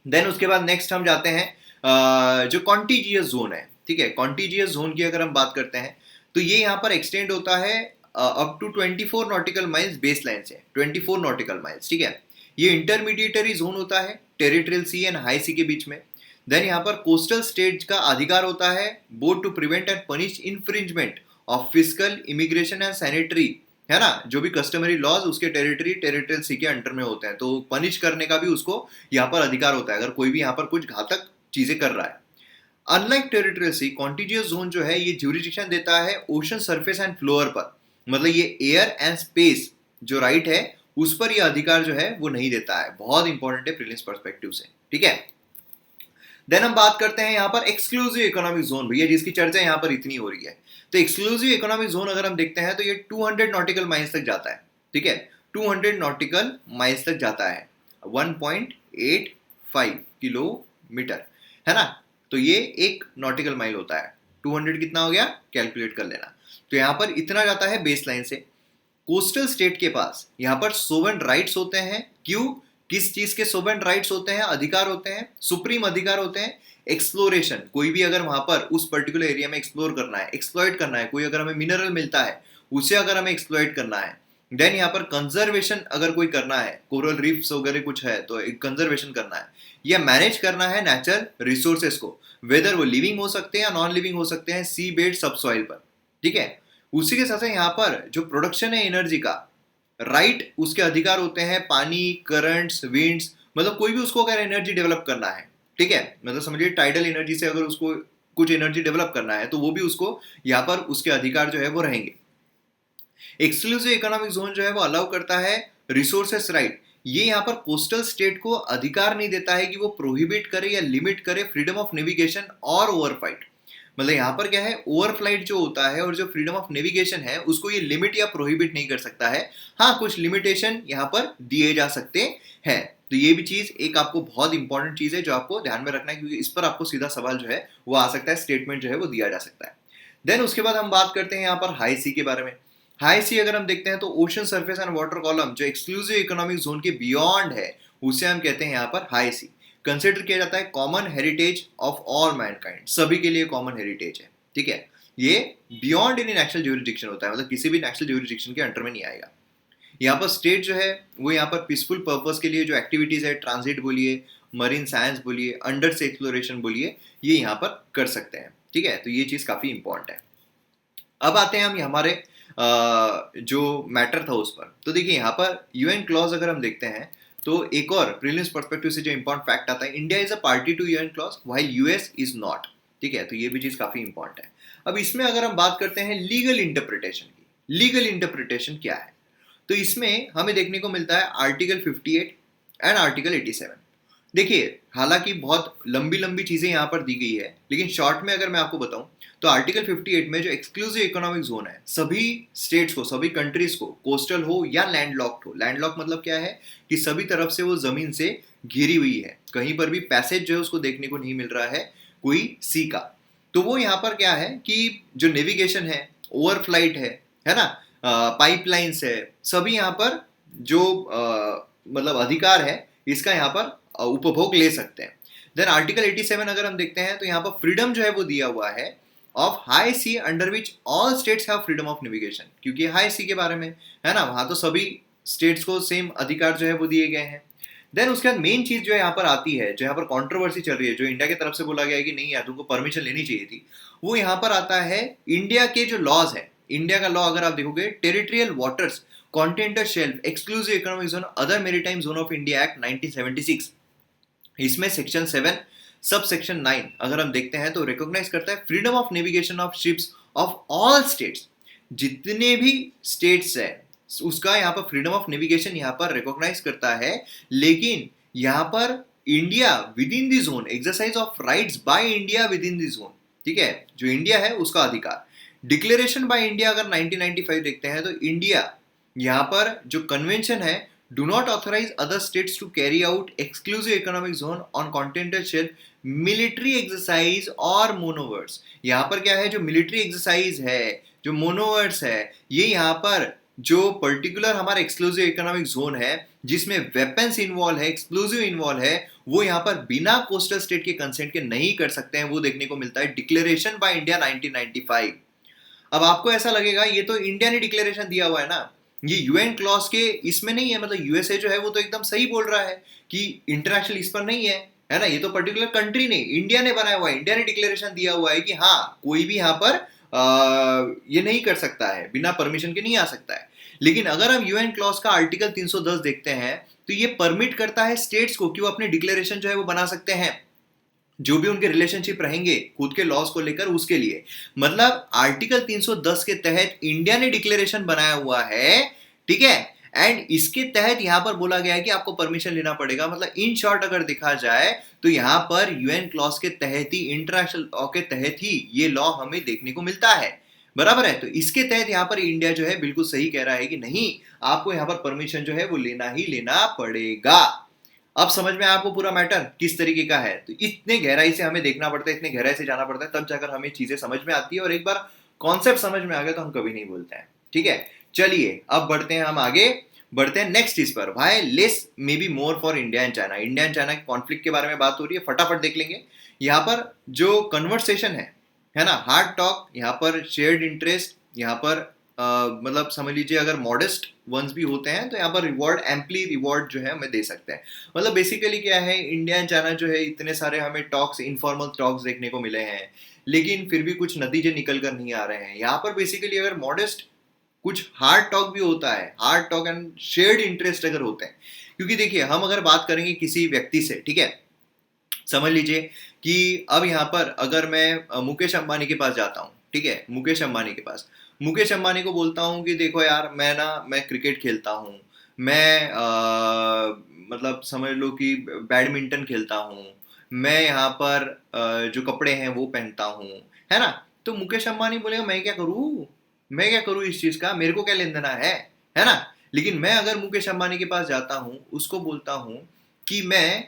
देन उसके बाद नेक्स्ट हम जाते हैं जो कॉन्टिजियस जोन है। ठीक है, कॉन्टिजियस जोन की अगर हम बात करते हैं तो ये यहाँ पर एक्सटेंड होता है up to 24 nautical miles base line से, 24 नॉटिकल माइल्स। ठीक है, ये इंटरमीडिएटरी जोन होता है territorial C and high sea के बीच में। देन यहाँ पर कोस्टल स्टेट का अधिकार होता है both to prevent and punish infringement of physical, immigration and sanitary, है ना, जो भी कस्टमरी लॉज उसके टेरिटोरियल सी के अंडर में होते हैं, तो पनिश करने का भी उसको यहाँ पर अधिकार होता है अगर कोई भी यहाँ पर कुछ घातक चीजें कर रहा है। अनलाइक टेरिटोरियल सी, कॉन्टिजियस जोन जो है ये ज्यूरिडिक्शन देता है ओशन सरफेस एंड फ्लोअर पर, मतलब ये एयर एंड स्पेस जो राइट है उस पर ये अधिकार जो है वो नहीं देता है। बहुत इंपॉर्टेंट है प्रीलिम्स पर्सपेक्टिव से। ठीक है, देन हम बात करते हैं यहाँ पर एक्सक्लूसिव इकोनॉमिक जोन, भैया जिसकी चर्चा यहाँ पर इतनी हो रही है। तो एक्सक्लूसिव इकोनॉमिक जोन अगर हम देखते हैं तो ये 200 नॉटिकल माइल्स तक जाता है। ठीक है, 200 नॉटिकल माइल्स तक जाता है, 1.85 किलोमीटर, है ना। तो ये एक नॉटिकल माइल होता है, 200 कितना हो गया कैलकुलेट कर लेना। तो यहाँ पर इतना जाता है बेस लाइन से। कोस्टल स्टेट के पास यहाँ पर सोवेरेन राइट्स होते हैं। क्यों, किस चीज के सोवेरेन राइट्स होते हैं, अधिकार होते हैं, सुप्रीम अधिकार होते हैं। एक्सप्लोरेशन, कोई भी अगर वहां पर उस पर्टिकुलर एरिया में एक्सप्लोर करना है, एक्सप्लॉइट करना है, कोई अगर हमें मिनरल मिलता है उसे अगर हमें एक्सप्लॉइट करना है। देन यहाँ पर कंजर्वेशन अगर कोई करना है, कोरल रीफ्स वगैरह कुछ है तो एक कंजर्वेशन करना है, या मैनेज करना है नेचुरल रिसोर्सेस को, वेदर वो लिविंग हो सकते हैं या नॉन लिविंग हो सकते हैं, सी बेड सब सॉइल पर। ठीक है, उसी के साथ यहाँ पर जो प्रोडक्शन है एनर्जी का राइट उसके अधिकार होते हैं, पानी, करंट्स, विंड्स, मतलब कोई भी उसको अगर एनर्जी डेवलप करना है, ठीक है, मतलब समझिए टाइडल एनर्जी से अगर उसको कुछ एनर्जी डेवलप करना है तो वो भी उसको यहाँ पर उसके अधिकार जो है वो रहेंगे। एक्सक्लूसिव इकोनॉमिक जोन जो है वो अलाउ करता है रिसोर्सेस राइट। ये यहाँ पर कोस्टल स्टेट को अधिकार नहीं देता है कि वो प्रोहिबिट करे या लिमिट करे फ्रीडम ऑफ नेविगेशन और ओवरफ्लाइट। मतलब यहाँ पर क्या है, ओवरफ्लाइट जो होता है और जो फ्रीडम ऑफ नेविगेशन है उसको ये लिमिट या प्रोहिबिट नहीं कर सकता है। हाँ, कुछ लिमिटेशन यहाँ पर दिए जा सकते हैं। तो ये भी चीज एक आपको बहुत इंपॉर्टेंट चीज है जो आपको ध्यान में रखना है, क्योंकि इस पर आपको सीधा सवाल जो है वो आ सकता है, स्टेटमेंट जो है वो दिया जा सकता है। देन उसके बाद हम बात करते हैं यहाँ पर हाई सी के बारे में। हाई सी अगर हम देखते हैं तो ocean surface and water column जो एक्सक्लूसिव इकोनॉमिक जोन के बियॉन्ड है उसे हम कहते हैं यहाँ पर हाई सी। कंसिडर किया जाता है common heritage of all Mankind, सभी के लिए कॉमन हेरिटेज है। ठीक है, ये बियॉन्ड इन नेशनल ज्यूरिडिक्शन होता है, मतलब किसी भी नेशनल ज्यूरिडिक्शन के अंडर में नहीं आएगा। यहाँ पर स्टेट जो है वो यहाँ पर पीसफुल पर्पस के लिए जो एक्टिविटीज है, ट्रांजिट बोलिए, मरीन साइंस बोलिए, अंडर से एक्सप्लोरेशन बोलिए, ये यहाँ पर कर सकते हैं। ठीक है, तो ये चीज काफी इंपॉर्टेंट है। अब आते हैं हम हमारे जो मैटर था उस पर। तो देखिए यहाँ पर यूएन क्लॉज अगर हम देखते हैं तो एक और प्रीलिम्स पर्सपेक्टिव से जो इंपॉर्टेंट फैक्ट आता है, India is a party to UN clause while US is not. ठीक है, तो ये भी चीज काफी इंपॉर्टेंट है। अब इसमें अगर हम बात करते हैं लीगल इंटरप्रिटेशन की, लीगल इंटरप्रिटेशन क्या है, तो इसमें हमें देखने को मिलता है आर्टिकल 58 एंड आर्टिकल 87। देखिए हालांकि बहुत लंबी लंबी चीजें यहाँ पर दी गई है, लेकिन शॉर्ट में अगर मैं आपको बताऊं तो आर्टिकल 58 में जो एक्सक्लूसिव इकोनॉमिक जोन है, सभी स्टेट्स को, सभी कंट्रीज को, कोस्टल हो या लैंडलॉक्ड हो, लैंडलॉक मतलब क्या है कि सभी तरफ से वो जमीन से घिरी हुई है, कहीं पर भी पैसेज जो है उसको देखने को नहीं मिल रहा है कोई सी का, तो वो यहाँ पर क्या है कि जो नेविगेशन है, ओवरफ्लाइट है ना, पाइपलाइंस है, सभी यहाँ पर जो मतलब अधिकार है इसका यहाँ पर उपभोग ले सकते हैं। देन आर्टिकल 87 अगर हम देखते हैं तो यहाँ पर फ्रीडम जो है वो दिया हुआ है of high sea under which all states have freedom of navigation, क्योंकि हाई सी के बारे में है ना, वहां तो सभी स्टेट्स को सेम अधिकार जो है वो दिए गए हैं। देन उसके बाद मेन चीज जो यहाँ पर आती है, जो यहाँ पर कंट्रोवर्सी चल रही है, जो इंडिया की तरफ से बोला गया है कि नहीं यार तुमको परमिशन लेनी चाहिए थी, वो यहाँ पर आता है इंडिया के जो लॉज है। इंडिया का लॉ अगर आप देखोगे, territorial waters, continental shelf, exclusive economic zone, other maritime zone of India act 1976, इसमें सेक्शन 7 सब सेक्शन 9 अगर हम देखते हैं तो रिकॉग्नाइज करता है freedom of navigation of ships of all states. जितने भी स्टेट्स है उसका यहाँ पर फ्रीडम ऑफ नेविगेशन यहाँ पर रिकॉग्नाइज करता है, लेकिन यहाँ पर India with in the zone, exercise of rights by India with in the zone, ठीक है, जो इंडिया है उसका अधिकार। डिक्लेरेशन बाय इंडिया अगर 1995 देखते हैं तो इंडिया यहाँ पर जो कन्वेंशन है, do not authorise other states to carry out exclusive economic zone on continental shelf military exercise और मोनोवर्स। यहाँ पर क्या है, जो मिलिट्री एक्सरसाइज है, जो मोनोवर्स है, ये यहाँ पर जो पर्टिकुलर हमारा एक्सक्लूसिव इकोनॉमिक जोन है जिसमें वेपन्स इन्वॉल्व है, एक्सप्लोजिव इन्वॉल्व है, वो यहाँ पर बिना कोस्टल स्टेट के कंसेंट के नहीं कर सकते हैं। वो देखने को मिलता है डिक्लेरेशन बाय इंडिया 1995। अब आपको ऐसा लगेगा ये तो इंडिया ने डिक्लेरेशन दिया हुआ है ना, ये यूएन क्लॉज के इसमें नहीं है, मतलब यूएसए जो है वो तो एकदम सही बोल रहा है कि इंटरनेशनल इस पर नहीं है ना, ये तो पर्टिकुलर कंट्री ने, इंडिया ने बनाया हुआ है, इंडिया ने डिक्लेरेशन दिया हुआ है कि हाँ कोई भी यहाँ पर ये नहीं कर सकता है, बिना परमिशन के नहीं आ सकता है। लेकिन अगर हम यूएन क्लॉज का आर्टिकल 310 देखते हैं तो ये परमिट करता है स्टेट्स को कि वो अपने डिक्लेरेशन जो है वो बना सकते हैं, जो भी उनके रिलेशनशिप रहेंगे खुद के लॉस को लेकर उसके लिए। मतलब आर्टिकल 310 के तहत इंडिया ने डिक्लेरेशन बनाया हुआ है, ठीक है, एंड इसके तहत यहां पर बोला गया है कि आपको परमिशन लेना पड़ेगा। मतलब इन शॉर्ट अगर देखा जाए तो यहां पर यूएन क्लॉज के तहत ही, इंटरनेशनल लॉ के तहत ही ये लॉ हमें देखने को मिलता है, बराबर है। तो इसके तहत यहां पर इंडिया जो है बिल्कुल सही कह रहा है कि नहीं, आपको यहां पर परमिशन जो है वो लेना ही लेना पड़ेगा। अब समझ में आपको पूरा मैटर किस तरीके का है, तो इतने गहराई से हमें देखना पड़ता है, इतने गहराई से जाना पड़ता है, तब जाकर हमें चीजें समझ में आती है। और एक बार कॉन्सेप्ट समझ में आ गया तो हम कभी नहीं बोलते हैं, ठीक है। चलिए अब बढ़ते हैं, हम आगे बढ़ते हैं नेक्स्ट चीज पर। भाई less may be more for India and China, India and China के कॉन्फ्लिक्ट के बारे में बात हो रही है, फटाफट देख लेंगे। यहाँ पर जो कन्वर्सेशन है ना, हार्ड टॉक, यहाँ पर शेयर्ड इंटरेस्ट, यहाँ पर मतलब समझ लीजिए अगर मॉडेस्ट वंस भी होते हैं तो यहाँ पर रिवॉर्ड, एम्पली रिवॉर्ड जो है हमें दे सकते हैं। मतलब बेसिकली क्या है, इंडिया एंड चाइना जो है इतने सारे हमें टॉक्स, इनफॉर्मल टॉक्स देखने को मिले हैं, लेकिन फिर भी कुछ नतीजे निकल कर नहीं आ रहे हैं। यहाँ पर बेसिकली अगर मॉडेस्ट कुछ हार्ड टॉक भी होता है, hard talk and shared interest अगर होते हैं, क्योंकि देखिए हम अगर बात करेंगे किसी व्यक्ति से, ठीक है, समझ लीजिए कि अब यहाँ पर अगर मैं मुकेश अंबानी के पास जाता हूँ, ठीक है, मुकेश अंबानी के पास, मुकेश अंबानी को बोलता हूँ कि देखो यार मैं क्रिकेट खेलता हूँ, मैं मतलब समझ लो कि बैडमिंटन खेलता हूँ, मैं यहाँ पर जो कपड़े हैं वो पहनता हूँ, है ना। तो मुकेश अंबानी बोलेगा मैं क्या करूँ इस चीज का, मेरे को क्या लेन देना है ना। लेकिन मैं अगर मुकेश अंबानी के पास जाता हूँ, उसको बोलता हूँ कि मैं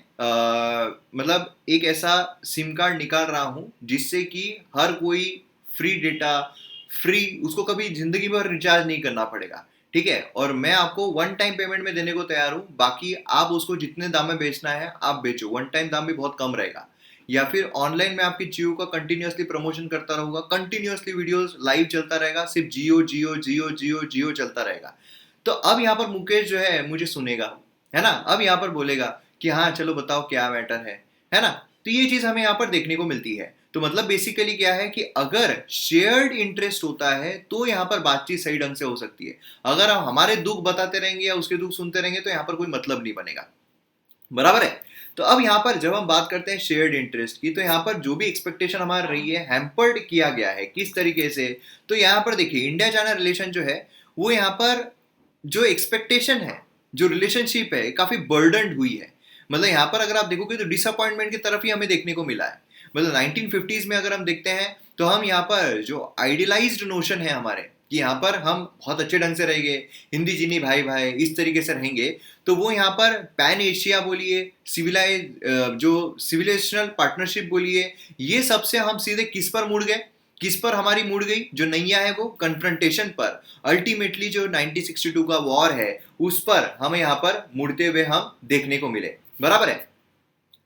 मतलब एक ऐसा सिम कार्ड निकाल रहा हूँ जिससे कि हर कोई फ्री डेटा, फ्री, उसको कभी जिंदगी भर रिचार्ज नहीं करना पड़ेगा, ठीक है, और मैं आपको वन टाइम पेमेंट में देने को तैयार हूँ, बाकी आप उसको जितने दाम में बेचना है आप बेचो, वन टाइम दाम भी बहुत कम रहेगा। या फिर ऑनलाइन में आपकी जियो का कंटिन्यूअसली प्रमोशन करता रहूंगा, कंटिन्यूअसली वीडियोस लाइव चलता रहेगा, सिर्फ जियो जियो जियो जियो जियो चलता रहेगा। तो अब यहाँ पर मुकेश जो है मुझे सुनेगा, है ना, अब यहाँ पर बोलेगा कि हाँ चलो बताओ क्या मैटर है ना। तो ये चीज हमें यहाँ पर देखने को मिलती है। तो मतलब बेसिकली क्या है कि अगर शेयर्ड इंटरेस्ट होता है तो यहाँ पर बातचीत सही ढंग से हो सकती है। अगर हम हमारे दुख बताते रहेंगे या उसके दुख सुनते रहेंगे तो यहाँ पर कोई मतलब नहीं बनेगा, बराबर है। तो अब यहाँ पर जब हम बात करते हैं शेयर्ड इंटरेस्ट की, तो यहाँ पर जो भी एक्सपेक्टेशन हमारी रही है हैम्पर्ड किया गया है किस तरीके से। तो यहाँ पर देखिए इंडिया चाइना रिलेशन जो है वो यहाँ पर जो एक्सपेक्टेशन है, जो रिलेशनशिप है, काफी बर्डन्ड हुई है। मतलब यहाँ पर अगर आप देखोगे तो डिसअपॉइंटमेंट की तरफ ही हमें देखने को मिला है। मतलब 1950s में अगर हम देखते हैं तो हम यहाँ पर जो आइडियलाइज्ड नोशन है हमारे कि यहाँ पर हम बहुत अच्छे ढंग से रहेंगे, हिंदी चीनी भाई भाई इस तरीके से रहेंगे, तो वो यहाँ पर पैन एशिया बोलिए, जो सिविलाइजेशनल पार्टनरशिप बोलिए, ये सबसे हम सीधे किस पर मुड़ गए, किस पर हमारी मुड़ गई जो नैया है वो कन्फ्रंटेशन पर। अल्टीमेटली जो 1962 का वॉर है उस पर हमें यहाँ पर मुड़ते हुए हम देखने को मिले, बराबर है।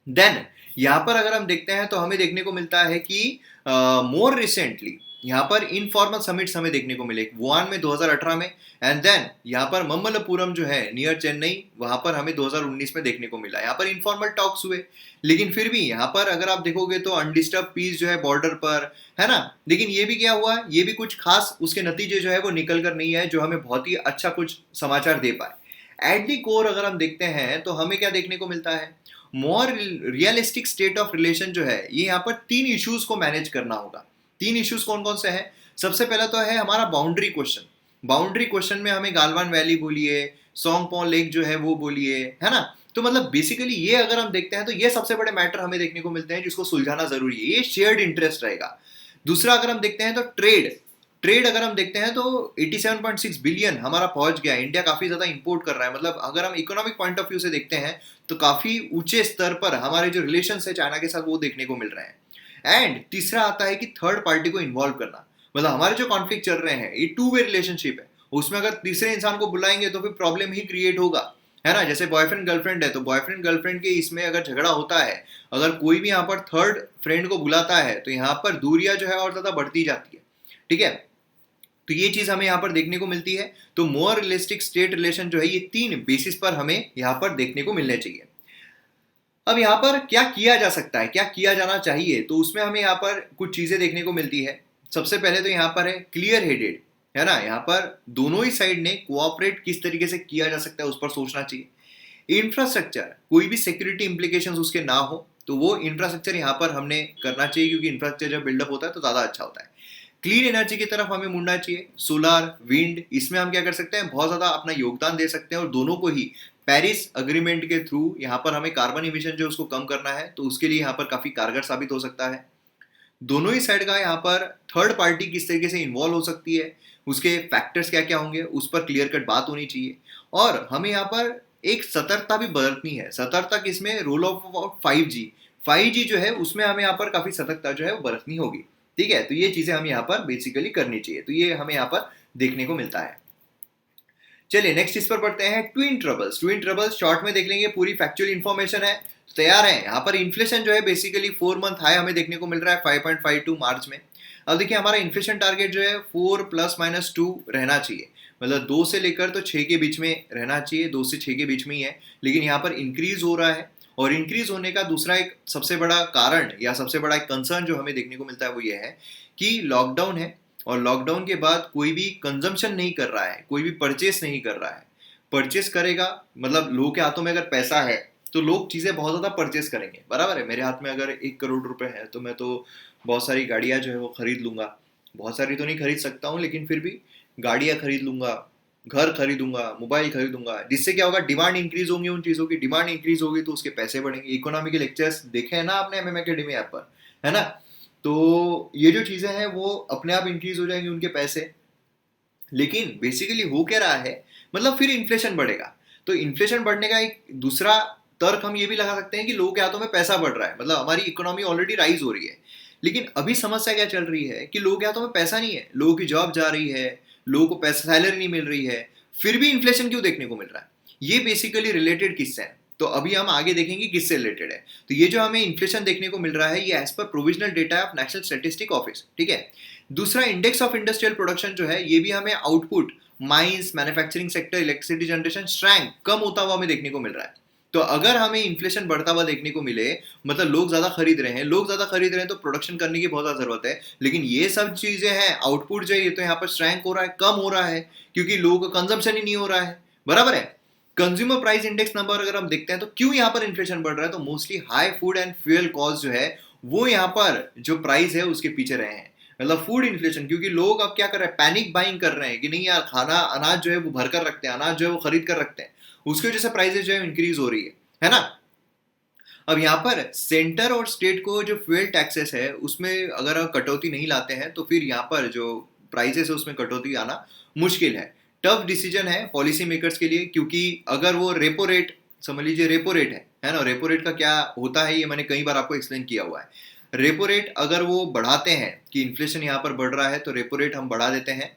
देन यहाँ पर अगर हम देखते हैं तो हमें देखने को मिलता है कि मोर रिसेंटली यहाँ पर इनफॉर्मल समिट्स हमें देखने को मिले, वुहान में 2018 में, एंड देन यहाँ पर ममल्लपुरम जो है नियर चेन्नई, वहां पर हमें 2019 में देखने को मिला। यहाँ पर इनफॉर्मल टॉक्स हुए, लेकिन फिर भी यहाँ पर अगर आप देखोगे तो अनडिस्टर्ब पीस जो है बॉर्डर पर, है ना। लेकिन ये भी क्या हुआ, ये भी कुछ खास उसके नतीजे जो है वो निकल कर नहीं आए जो हमें बहुत ही अच्छा कुछ समाचार दे पाए। एट दी कोर अगर हम देखते हैं तो हमें क्या देखने को मिलता है, more realistic state of relation जो है, ये यहाँ पर 3 इश्यूज को मैनेज करना होगा। 3 इश्यूज कौन कौन से हैं? सबसे पहला तो है हमारा बाउंड्री क्वेश्चन। बाउंड्री क्वेश्चन में हमें गालवान वैली बोलिए, सोंगपो लेक जो है वो बोलिए, है ना। तो मतलब बेसिकली ये अगर हम देखते हैं तो ये सबसे बड़े मैटर हमें देखने को मिलते हैं जिसको सुलझाना जरूरी है, ये शेयर्ड इंटरेस्ट रहेगा। दूसरा अगर हम देखते हैं तो ट्रेड, ट्रेड अगर हम देखते हैं तो 87.6 बिलियन हमारा पहुंच गया, इंडिया काफी ज्यादा इंपोर्ट कर रहा है। मतलब अगर हम इकोनॉमिक पॉइंट ऑफ व्यू से देखते हैं तो काफी ऊंचे स्तर पर हमारे जो रिलेशन है चाइना के साथ वो देखने को मिल रहे हैं। एंड तीसरा आता है कि थर्ड पार्टी को इन्वॉल्व करना, मतलब हमारे जो कॉन्फ्लिक्ट चल रहे हैं ये 2 वे रिलेशनशिप है, उसमें अगर तीसरे इंसान को बुलाएंगे तो फिर प्रॉब्लम ही क्रिएट होगा, है ना। जैसे बॉयफ्रेंड गर्लफ्रेंड है तो बॉयफ्रेंड गर्लफ्रेंड के इसमें अगर झगड़ा होता है, अगर कोई भी यहाँ पर थर्ड फ्रेंड को बुलाता है तो यहाँ पर दूरियां जो है और ज्यादा बढ़ती जाती है, ठीक है। तो ये चीज हमें यहाँ पर देखने को मिलती है। तो मोर रियलिस्टिक स्टेट रिलेशन जो है ये 3 बेसिस पर हमें यहाँ पर देखने को मिलने चाहिए। अब यहाँ पर क्या किया जा सकता है, क्या किया जाना चाहिए, तो उसमें हमें यहाँ पर कुछ चीजें देखने को मिलती है। सबसे पहले तो यहाँ पर है क्लियर हेडेड, है ना। यहाँ पर दोनों ही साइड ने कोऑपरेट किस तरीके से किया जा सकता है उस पर सोचना चाहिए। इंफ्रास्ट्रक्चर, कोई भी सिक्योरिटी इंप्लीकेशंस उसके ना हो तो वो इंफ्रास्ट्रक्चर यहाँ पर हमने करना चाहिए, क्योंकि इंफ्रास्ट्रक्चर जब बिल्डअप होता है तो ज्यादा अच्छा होता है। क्लीन एनर्जी की तरफ हमें मुड़ना चाहिए, सोलर विंड, इसमें हम क्या कर सकते हैं, बहुत ज्यादा अपना योगदान दे सकते हैं। और दोनों को ही पेरिस अग्रीमेंट के थ्रू यहाँ पर हमें कार्बन इमिशन जो उसको कम करना है, तो उसके लिए यहाँ पर काफी कारगर साबित हो सकता है। दोनों ही साइड का यहाँ पर थर्ड पार्टी किस तरीके से इन्वॉल्व हो सकती है, उसके फैक्टर्स क्या क्या होंगे, उस पर क्लियर कट बात होनी चाहिए। और हमें यहाँ पर एक सतर्कता भी बरतनी है। सतर्कता किसमें, role of about 5G, 5G जो है उसमें हमें यहाँ पर काफी सतर्कता जो है वो बरतनी होगी, ठीक है। तो ये चीजें हम यहाँ पर बेसिकली करनी चाहिए, तो ये हमें यहाँ पर देखने को मिलता है। चलिए नेक्स्ट इस पर पढ़ते हैं, twin troubles. Twin troubles short में देख लेंगे, पूरी फैक्चुअल इंफॉर्मेशन है, तो तैयार है। यहाँ पर इन्फ्लेशन जो है बेसिकली 4 मंथ हाई हमें देखने को मिल रहा है 5.52 मार्च में। अब देखिए हमारा इन्फ्लेशन टारगेट जो है 4 ± 2 रहना चाहिए, मतलब 2 से लेकर तो 6 के बीच में रहना चाहिए, 2 से 6 के बीच में ही है, लेकिन यहाँ पर इंक्रीज हो रहा है। और इंक्रीज होने का दूसरा एक सबसे बड़ा कारण या सबसे बड़ा एक कंसर्न जो हमें देखने को मिलता है वो ये है कि लॉकडाउन है, और लॉकडाउन के बाद कोई भी कंजम्पशन नहीं कर रहा है, कोई भी परचेस नहीं कर रहा है। परचेस करेगा मतलब लोगों के हाथों में अगर पैसा है तो लोग चीज़ें बहुत ज़्यादा परचेस करेंगे, बराबर है। मेरे हाथ में अगर 1 करोड़ रुपए है तो मैं तो बहुत सारी गाड़ियाँ जो है वो खरीद लूंगा। बहुत सारी तो नहीं खरीद सकता हूँ, लेकिन फिर भी गाड़ियाँ खरीद लूंगा, घर खरीदूंगा, मोबाइल खरीदूंगा, जिससे क्या होगा, डिमांड इंक्रीज होंगी, उन चीज़ों की डिमांड इंक्रीज होगी तो उसके पैसे बढ़ेंगे। इकोनॉमी के लेक्चर्स देखे हैं ना आपने MM अकेडमी ऐप पर, है ना। तो ये जो चीज़ें हैं वो अपने आप इंक्रीज हो जाएंगी उनके पैसे। लेकिन बेसिकली हो क्या रहा है, मतलब फिर इन्फ्लेशन बढ़ेगा। तो इन्फ्लेशन बढ़ने का एक दूसरा तर्क हम ये भी लगा सकते हैं कि लोगों के हाथों में पैसा बढ़ रहा है, मतलब हमारी इकोनॉमी ऑलरेडी राइज हो रही है। लेकिन अभी समस्या क्या चल रही है कि लोगों के हाथों में पैसा नहीं है, लोगों की जॉब जा रही है, लोगों को पैसा सैलरी नहीं मिल रही है, फिर भी इन्फ्लेशन क्यों देखने को मिल रहा है। ये बेसिकली रिलेटेड किससे है, तो अभी हम आगे देखेंगे किससे रिलेटेड है। तो ये जो हमें इन्फ्लेशन देखने को मिल रहा है ये as per provisional data of national statistic office, ठीक है। दूसरा इंडेक्स ऑफ इंडस्ट्रियल प्रोडक्शन जो है ये भी हमें output, mines, manufacturing sector, electricity generation, strength कम होता हुआ हमें देखने को मिल रहा है। तो अगर हमें इन्फ्लेशन बढ़ता हुआ देखने को मिले, मतलब लोग ज्यादा खरीद रहे हैं, लोग ज्यादा खरीद रहे हैं तो प्रोडक्शन करने की बहुत ज्यादा जरूरत है। लेकिन ये सब चीजें हैं, आउटपुट जो है ये तो यहाँ पर श्रैंक हो रहा है, कम हो रहा है, क्योंकि लोगों का कंजम्पशन ही नहीं हो रहा है, बराबर है। कंज्यूमर प्राइस इंडेक्स नंबर अगर हम देखते हैं तो क्यों यहाँ पर इन्फ्लेशन बढ़ रहा है, तो mostly high food and fuel cost जो है वो यहाँ पर जो प्राइस है उसके पीछे रहे हैं। मतलब फूड इन्फ्लेशन, क्योंकि लोग अब क्या कर रहे हैं, पैनिक बाइंग कर रहे हैं कि नहीं यार खाना, अनाज जो है वो भर कर रखते हैं, अनाज जो है वो खरीद कर रखते हैं, उसकी वजह से प्राइसेस जो है इंक्रीज हो रही है ना। अब यहाँ पर सेंटर और स्टेट को जो फ्यूल टैक्सेस है उसमें अगर कटौती नहीं लाते हैं तो फिर यहाँ पर जो प्राइसेस है उसमें कटौती आना मुश्किल है। टफ डिसीजन है पॉलिसी मेकर्स के लिए, क्योंकि अगर वो रेपो रेट, समझ लीजिए रेपो रेट है ना, रेपो रेट का क्या होता है ये मैंने कई बार आपको एक्सप्लेन किया हुआ है। रेपो रेट अगर वो बढ़ाते हैं कि इन्फ्लेशन यहाँ पर बढ़ रहा है तो रेपो रेट हम बढ़ा देते हैं,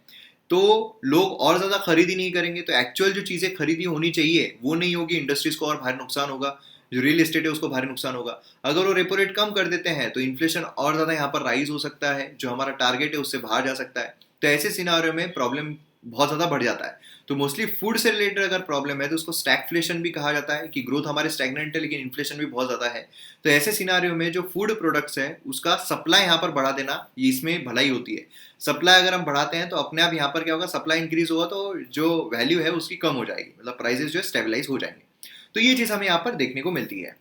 तो लोग और ज्यादा खरीदी नहीं करेंगे, तो एक्चुअल जो चीजें खरीदी होनी चाहिए वो नहीं होगी, इंडस्ट्रीज को और भारी नुकसान होगा। जो रियल एस्टेट है उसको भारी नुकसान होगा। अगर वो रेपो रेट कम कर देते हैं तो इन्फ्लेशन और ज़्यादा यहाँ पर राइज हो सकता है, जो हमारा टारगेट है उससे बाहर जा सकता है। तो ऐसे सिनारियो में प्रॉब्लम बहुत ज़्यादा बढ़ जाता है। तो मोस्टली फूड से रिलेटेड अगर प्रॉब्लम है तो उसको स्टैगफ्लेशन भी कहा जाता है, कि ग्रोथ हमारे स्टैग्नेंट है लेकिन इन्फ्लेशन भी बहुत ज़्यादा है। तो ऐसे सिनारियो में जो फूड प्रोडक्ट्स है उसका सप्लाई यहाँ पर बढ़ा देना, ये इसमें भलाई होती है। सप्लाई अगर हम बढ़ाते हैं तो अपने आप यहाँ पर क्या होगा, सप्लाई इंक्रीज होगा तो जो वैल्यू है उसकी कम हो जाएगी, मतलब प्राइसेस जो है स्टेबलाइज हो जाएंगे। तो ये चीज़ हमें यहाँ पर देखने को मिलती है।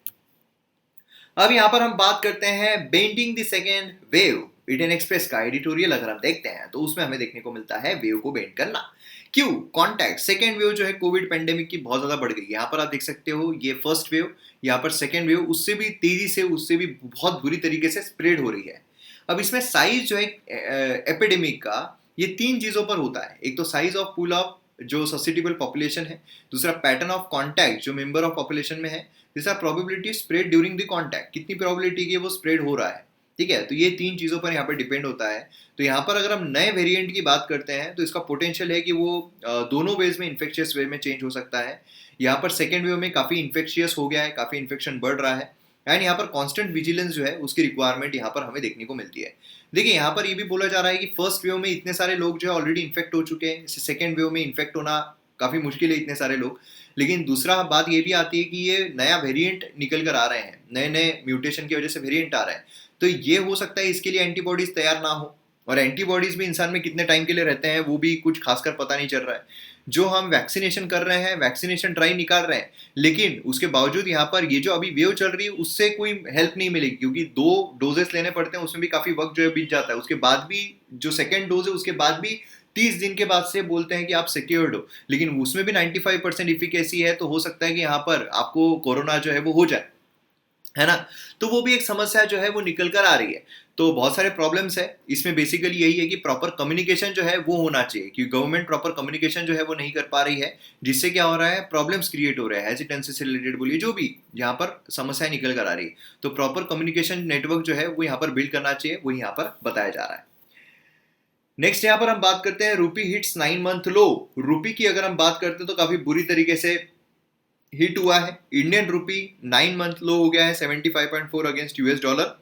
अब यहाँ पर हम बात करते हैं bending the second wave. Indian express का एडिटोरियल अगर हम देखते हैं तो उसमें हमें देखने को मिलता है वेव को बेंड करना। क्यों? कॉन्टेक्ट सेकेंड वेव जो है कोविड पेंडेमिक की बहुत ज्यादा बढ़ गई। यहाँ पर आप देख सकते हो ये फर्स्ट वेव, यहाँ पर सेकेंड वेव उससे भी तेजी से, उससे भी बहुत बुरी तरीके से स्प्रेड हो रही है। अब इसमें साइज जो है एपिडेमिक का ये तीन चीजों पर होता है। एक तो साइज ऑफ पूल ऑफ जो ससेप्टेबल पॉपुलेशन है, दूसरा पैटर्न ऑफ कॉन्टैक्ट जो मेंबर ऑफ पॉपुलेशन में है, तीसरा probability spread during the contact, कितनी प्रोबेबिलिटी की वो स्प्रेड हो रहा है। ठीक है, तो ये तीन चीज़ों पर यहाँ पर डिपेंड होता है। तो यहाँ पर अगर हम नए वेरिएंट की बात करते हैं तो इसका पोटेंशियल है कि वो दोनों वेज में, इन्फेक्शियस वे में चेंज हो सकता है। यहाँ पर सेकेंड वेव में काफ़ी इन्फेक्शियस हो गया है, काफ़ी इन्फेक्शन बढ़ रहा है, एंड यहाँ पर कॉन्स्टेंट विजिलेंस जो है उसकी रिक्वायरमेंट यहाँ पर हमें देखने को मिलती है। देखिए यहाँ पर ये भी बोला जा रहा है कि फर्स्ट वेव में इतने सारे लोग जो है ऑलरेडी इन्फेक्ट हो चुके हैं, सेकेंड वेव में इन्फेक्ट होना काफ़ी मुश्किल है इतने सारे लोग। लेकिन दूसरा बात ये भी आती है कि ये नया वेरिएंट निकल कर आ रहे हैं, नए नए म्यूटेशन की वजह से वेरिएंट आ रहे हैं। तो ये हो सकता है इसके लिए एंटीबॉडीज तैयार ना हो, और एंटीबॉडीज भी इंसान में कितने टाइम के लिए रहते हैं वो भी कुछ खासकर पता नहीं चल रहा है। जो हम वैक्सीनेशन कर रहे हैं, वैक्सीनेशन ड्राइव निकाल रहे हैं, लेकिन उसके बावजूद यहाँ पर ये जो अभी वेव चल रही है उससे कोई हेल्प नहीं मिलेगी, क्योंकि 2 डोजेस लेने पड़ते हैं, उसमें भी काफी वक्त जो है बीत जाता है। उसके बाद भी जो सेकेंड डोज है उसके बाद भी 30 दिन के बाद से बोलते हैं कि आप सिक्योर्ड हो, लेकिन उसमें भी 95% इफिकेसी है। तो हो सकता है कि यहाँ पर आपको कोरोना जो है वो हो जाए, है ना। तो वो भी एक समस्या जो है वो निकल कर आ रही है। तो बहुत सारे प्रॉब्लम्स है इसमें। बेसिकली यही है कि प्रॉपर कम्युनिकेशन जो है वो होना चाहिए, क्योंकि गवर्नमेंट प्रॉपर कम्युनिकेशन जो है वो नहीं कर पा रही है, जिससे क्या हो रहा है, प्रॉब्लम्स क्रिएट हो रहे हैं, हेजिटेंसी से रिलेटेड बोलिए, जो भी यहाँ पर समस्याएं निकल कर आ रही है। तो प्रॉपर कम्युनिकेशन नेटवर्क जो है वो यहाँ पर बिल्ड करना चाहिए, वो यहाँ पर बताया जा रहा है। नेक्स्ट यहाँ पर हम बात करते हैं रूपी हिट्स 9 मंथ लो। रूपी की अगर हम बात करते हैं तो काफी बुरी तरीके से हिट हुआ है। इंडियन रूपी 9 मंथ लो हो गया है 75.4 अगेंस्ट यूएस डॉलर,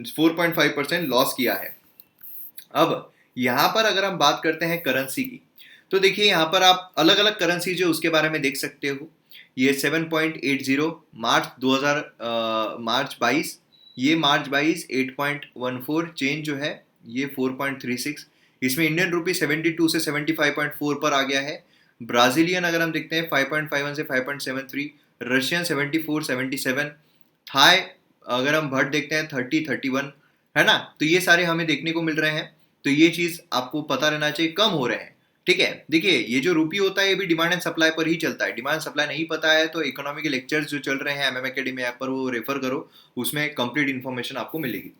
4.5% लॉस किया है। अब यहाँ पर अगर हम बात करते हैं करेंसी की, तो देखिए यहाँ पर आप अलग अलग करेंसी जो उसके बारे में देख सकते हो। ये 7.80 मार्च 22, ये मार्च 22 8.14, चेंज जो है ये 4.36। इसमें इंडियन रूपी 72 से 75.4 पर आ गया है। ब्राजीलियन अगर हम देखते हैं 5.51 से 5.73, रशियन 74 77, थाई अगर हम भट देखते हैं 30 31, है ना। तो ये सारे हमें देखने को मिल रहे हैं। तो ये चीज आपको पता रहना चाहिए, कम हो रहे हैं। ठीक है, देखिए ये जो रूपी होता है ये भी डिमांड एंड सप्लाई पर ही चलता है। डिमांड सप्लाई नहीं पता है तो इकोनॉमी के लेक्चर्स जो चल रहे हैं एमएम एकेडमी ऐप पर, वो रेफर करो, उसमें कंप्लीट इन्फॉर्मेशन आपको मिलेगी।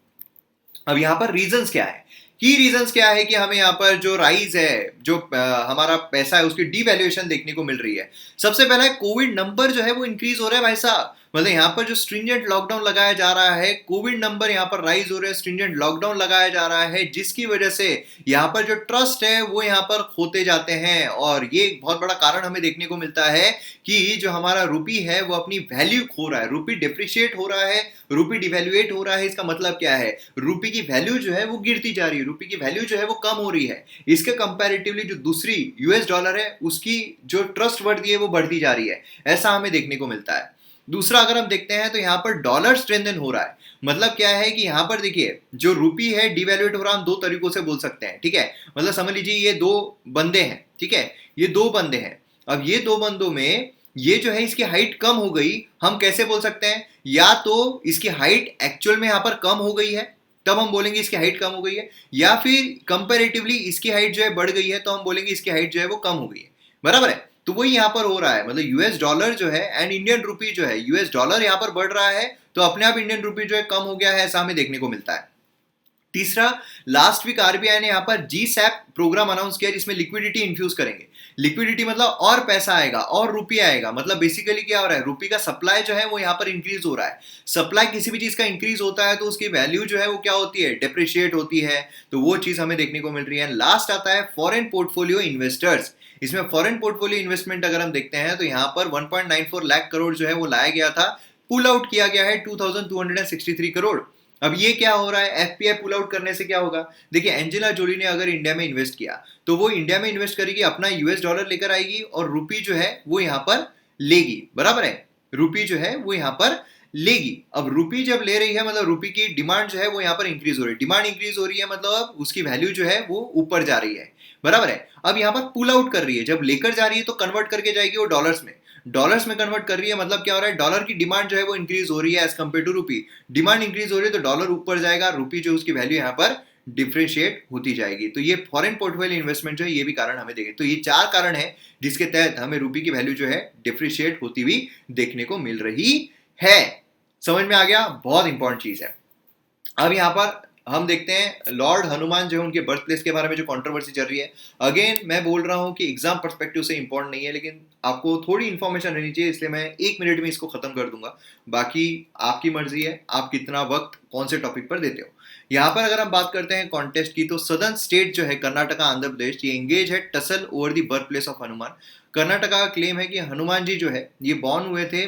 अब यहाँ पर रीजंस क्या है, की रीजंस क्या है कि हमें यहाँ पर जो राइज है, जो हमारा पैसा है उसकी डीवैल्यूएशन देखने को मिल रही है। सबसे पहला है कोविड नंबर जो है वो इंक्रीज हो रहा है भाई साहब। मतलब यहाँ पर जो स्ट्रिंजेंट लॉकडाउन लगाया जा रहा है, कोविड नंबर यहाँ पर राइज हो रहे हैं, स्ट्रिंजेंट लॉकडाउन लगाया जा रहा है, जिसकी वजह से यहाँ पर जो ट्रस्ट है वो यहाँ पर खोते जाते हैं। और ये एक बहुत बड़ा कारण हमें देखने को मिलता है कि जो हमारा रूपी है वो अपनी वैल्यू खो रहा है, रूपी डिप्रिशिएट हो रहा है, रूपी डिवैल्यूएट हो रहा है। इसका मतलब क्या है, रूपी की वैल्यू जो है वो गिरती जा रही है, रूपी की वैल्यू जो है वो कम हो रही है। इसके कंपैरेटिवली जो दूसरी यूएस डॉलर है उसकी जो ट्रस्ट वर्दी है वो बढ़ती जा रही है, ऐसा हमें देखने को मिलता है। दूसरा अगर हम देखते हैं तो यहाँ पर डॉलर स्ट्रेंथन हो रहा है। मतलब क्या है कि यहाँ पर देखिए जो रूपी है डिवैल्यूएट हो रहा है, हम 2 तरीकों से बोल सकते हैं। ठीक है, मतलब समझ लीजिए ये 2 बंदे हैं। ठीक है, ये 2 बंदे हैं। अब ये 2 बंदों में ये जो है इसकी हाइट कम हो गई। हम कैसे बोल सकते हैं, या तो इसकी हाइट एक्चुअल में यहाँ पर कम हो गई है तब हम बोलेंगे इसकी हाइट कम हो गई है, या फिर कंपैरेटिवली इसकी हाइट जो है बढ़ गई है तो हम बोलेंगे इसकी हाइट जो है वो कम हो गई है। बराबर है, तो वही यहाँ पर हो रहा है। मतलब यूएस डॉलर जो है एंड इंडियन रूपी जो है, यूएस डॉलर यहाँ पर बढ़ रहा है तो अपने आप इंडियन रूपी जो है कम हो गया है, ऐसा हमें देखने को मिलता है। तीसरा, लास्ट वीक आरबीआई ने यहाँ पर जी सैप प्रोग्राम अनाउंस किया जिसमें लिक्विडिटी इन्फ्यूज करेंगे। लिक्विडिटी मतलब और पैसा आएगा और रुपये आएगा। मतलब बेसिकली क्या हो रहा है, रुपये का सप्लाई जो है वो यहाँ पर इंक्रीज हो रहा है। सप्लाई किसी भी चीज का इंक्रीज होता है तो उसकी वैल्यू जो है वो क्या होती है, डिप्रिशिएट होती है। तो वो चीज हमें देखने को मिल रही है। लास्ट आता है फॉरेन पोर्टफोलियो इन्वेस्टर्स। इसमें फॉरेन पोर्टफोलियो इन्वेस्टमेंट अगर हम देखते हैं तो यहाँ पर 1.94 लाख करोड़ जो है वो लाया गया था पुल आउट किया गया है 2263 करोड़। अब ये क्या हो रहा है, एफपीआई पुल आउट करने से क्या होगा? देखिए एंजेला जोली ने अगर इंडिया में इन्वेस्ट किया तो वो इंडिया में इन्वेस्ट करेगी, अपना यूएस डॉलर लेकर आएगी और रुपी जो है वो यहां पर लेगी, बराबर है, रुपी जो है वो यहां पर लेगी। अब रुपी जब ले रही है मतलब रुपी की डिमांड जो है वो यहां पर इंक्रीज हो रही है, डिमांड इंक्रीज हो रही है मतलब उसकी वैल्यू जो है वो ऊपर जा रही है, बराबर है। अब यहां पर पुल आउट कर रही है, जब लेकर जा रही है तो कन्वर्ट करके जाएगी वो डॉलर्स में, डॉलर्स में कन्वर्ट कर रही है, मतलब क्या हो रहा है, डॉलर की डिमांड जो है वो इंक्रीज हो रही है as compare to rupee, demand increase हो रही है तो डॉलर ऊपर जाएगा, रुपी जो उसकी वैल्यू यहाँ पर डिफ्रेंशिएट होती जाएगी। तो ये फॉरेन पोर्टफोलियो इन्वेस्टमेंट जो है ये भी कारण हमें देखें, तो ये 4 कारण है जिसके तहत हमें रुपी की वैल्यू जो है डिफ्रेंशिएट होती हुई देखने को मिल रही है। समझ में आ गया? बहुत इंपॉर्टेंट चीज है। अब यहाँ पर हम देखते हैं लॉर्ड हनुमान जो है उनके बर्थ प्लेस के बारे में जो कंट्रोवर्सी चल रही है। अगेन मैं बोल रहा हूँ कि एग्जाम पर्सपेक्टिव से इंपॉर्टेंट नहीं है, लेकिन आपको थोड़ी इंफॉर्मेशन रहनी चाहिए, इसलिए मैं 1 मिनट में इसको खत्म कर दूंगा। बाकी आपकी मर्जी है आप कितना वक्त कौन से टॉपिक पर देते हो। यहाँ पर अगर हम बात करते हैं कॉन्टेस्ट की, तो सदर्न स्टेट जो है कर्नाटका आंध्र प्रदेश, ये एंगेज है tussle over the birth place of Hanuman. Karnataka का क्लेम है कि हनुमान जी जो है ये बॉर्न हुए थे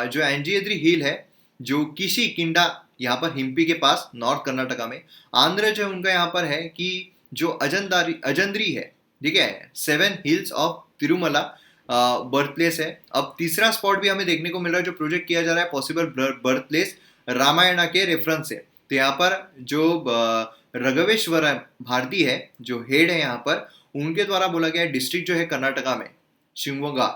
जो एंजियद्री हिल है जो किशी किंडा यहाँ पर हिम्पी के पास नॉर्थ कर्नाटका में। आंध्र जो उनका यहाँ पर है कि जो अजंद्री है, ठीक है, 7 hills of Tirumala birth place है। अब तीसरा स्पॉट भी हमें देखने को मिल रहा है जो प्रोजेक्ट किया जा रहा है पॉसिबल बर्थ प्लेस रामायणा के रेफरेंस से। तो यहाँ पर जो रघवेश्वर भारती है जो हेड है यहाँ पर, उनके द्वारा बोला गया डिस्ट्रिक्ट जो है कर्नाटका में शिवमोगा,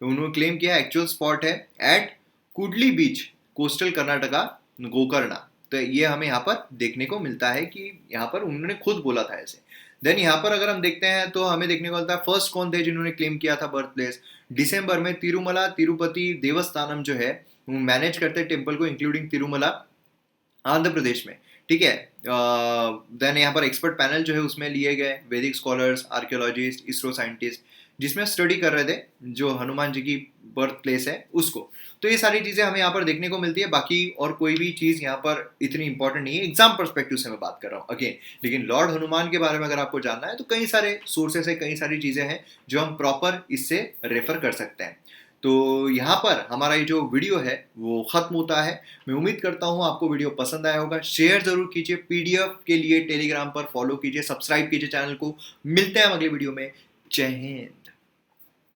उन्होंने क्लेम किया एक्चुअल स्पॉट है एट कुडली बीच कोस्टल कर्नाटका गोकर्णा। तो ये हमें यहाँ पर देखने को मिलता है कि यहाँ पर उन्होंने खुद बोला था ऐसे। देन यहाँ पर अगर हम देखते हैं तो हमें देखने को मिलता है फर्स्ट कौन थे जिन्होंने क्लेम किया था बर्थ प्लेस, दिसंबर में तिरुमला तिरुपति देवस्थानम जो है मैनेज करते टेम्पल को इंक्लूडिंग तिरुमला आंध्र प्रदेश में, ठीक है। देन यहाँ पर एक्सपर्ट पैनल जो है उसमें लिए गए वैदिक स्कॉलर्स, आर्कियोलॉजिस्ट, इसरो साइंटिस्ट, जिसमें स्टडी कर रहे थे जो हनुमान जी की बर्थ प्लेस है उसको। तो ये सारी चीजें हमें यहाँ पर देखने को मिलती है, बाकी और कोई भी चीज यहाँ पर इतनी इंपॉर्टेंट नहीं है, एग्जाम पर्सपेक्टिव से मैं बात कर रहा हूँ अगेन। लेकिन लॉर्ड हनुमान के बारे में अगर आपको जानना है तो कई सारे सोर्सेस है, कई सारी चीजें हैं जो हम प्रॉपर इससे रेफर कर सकते हैं। तो यहाँ पर हमारा ये जो वीडियो है वो खत्म होता है। मैं उम्मीद करता हूँ आपको वीडियो पसंद आया होगा, शेयर जरूर कीजिए, पीडीएफ के लिए टेलीग्राम पर फॉलो कीजिए, सब्सक्राइब कीजिए चैनल को। मिलते हैं अगले वीडियो में। जय हिंद।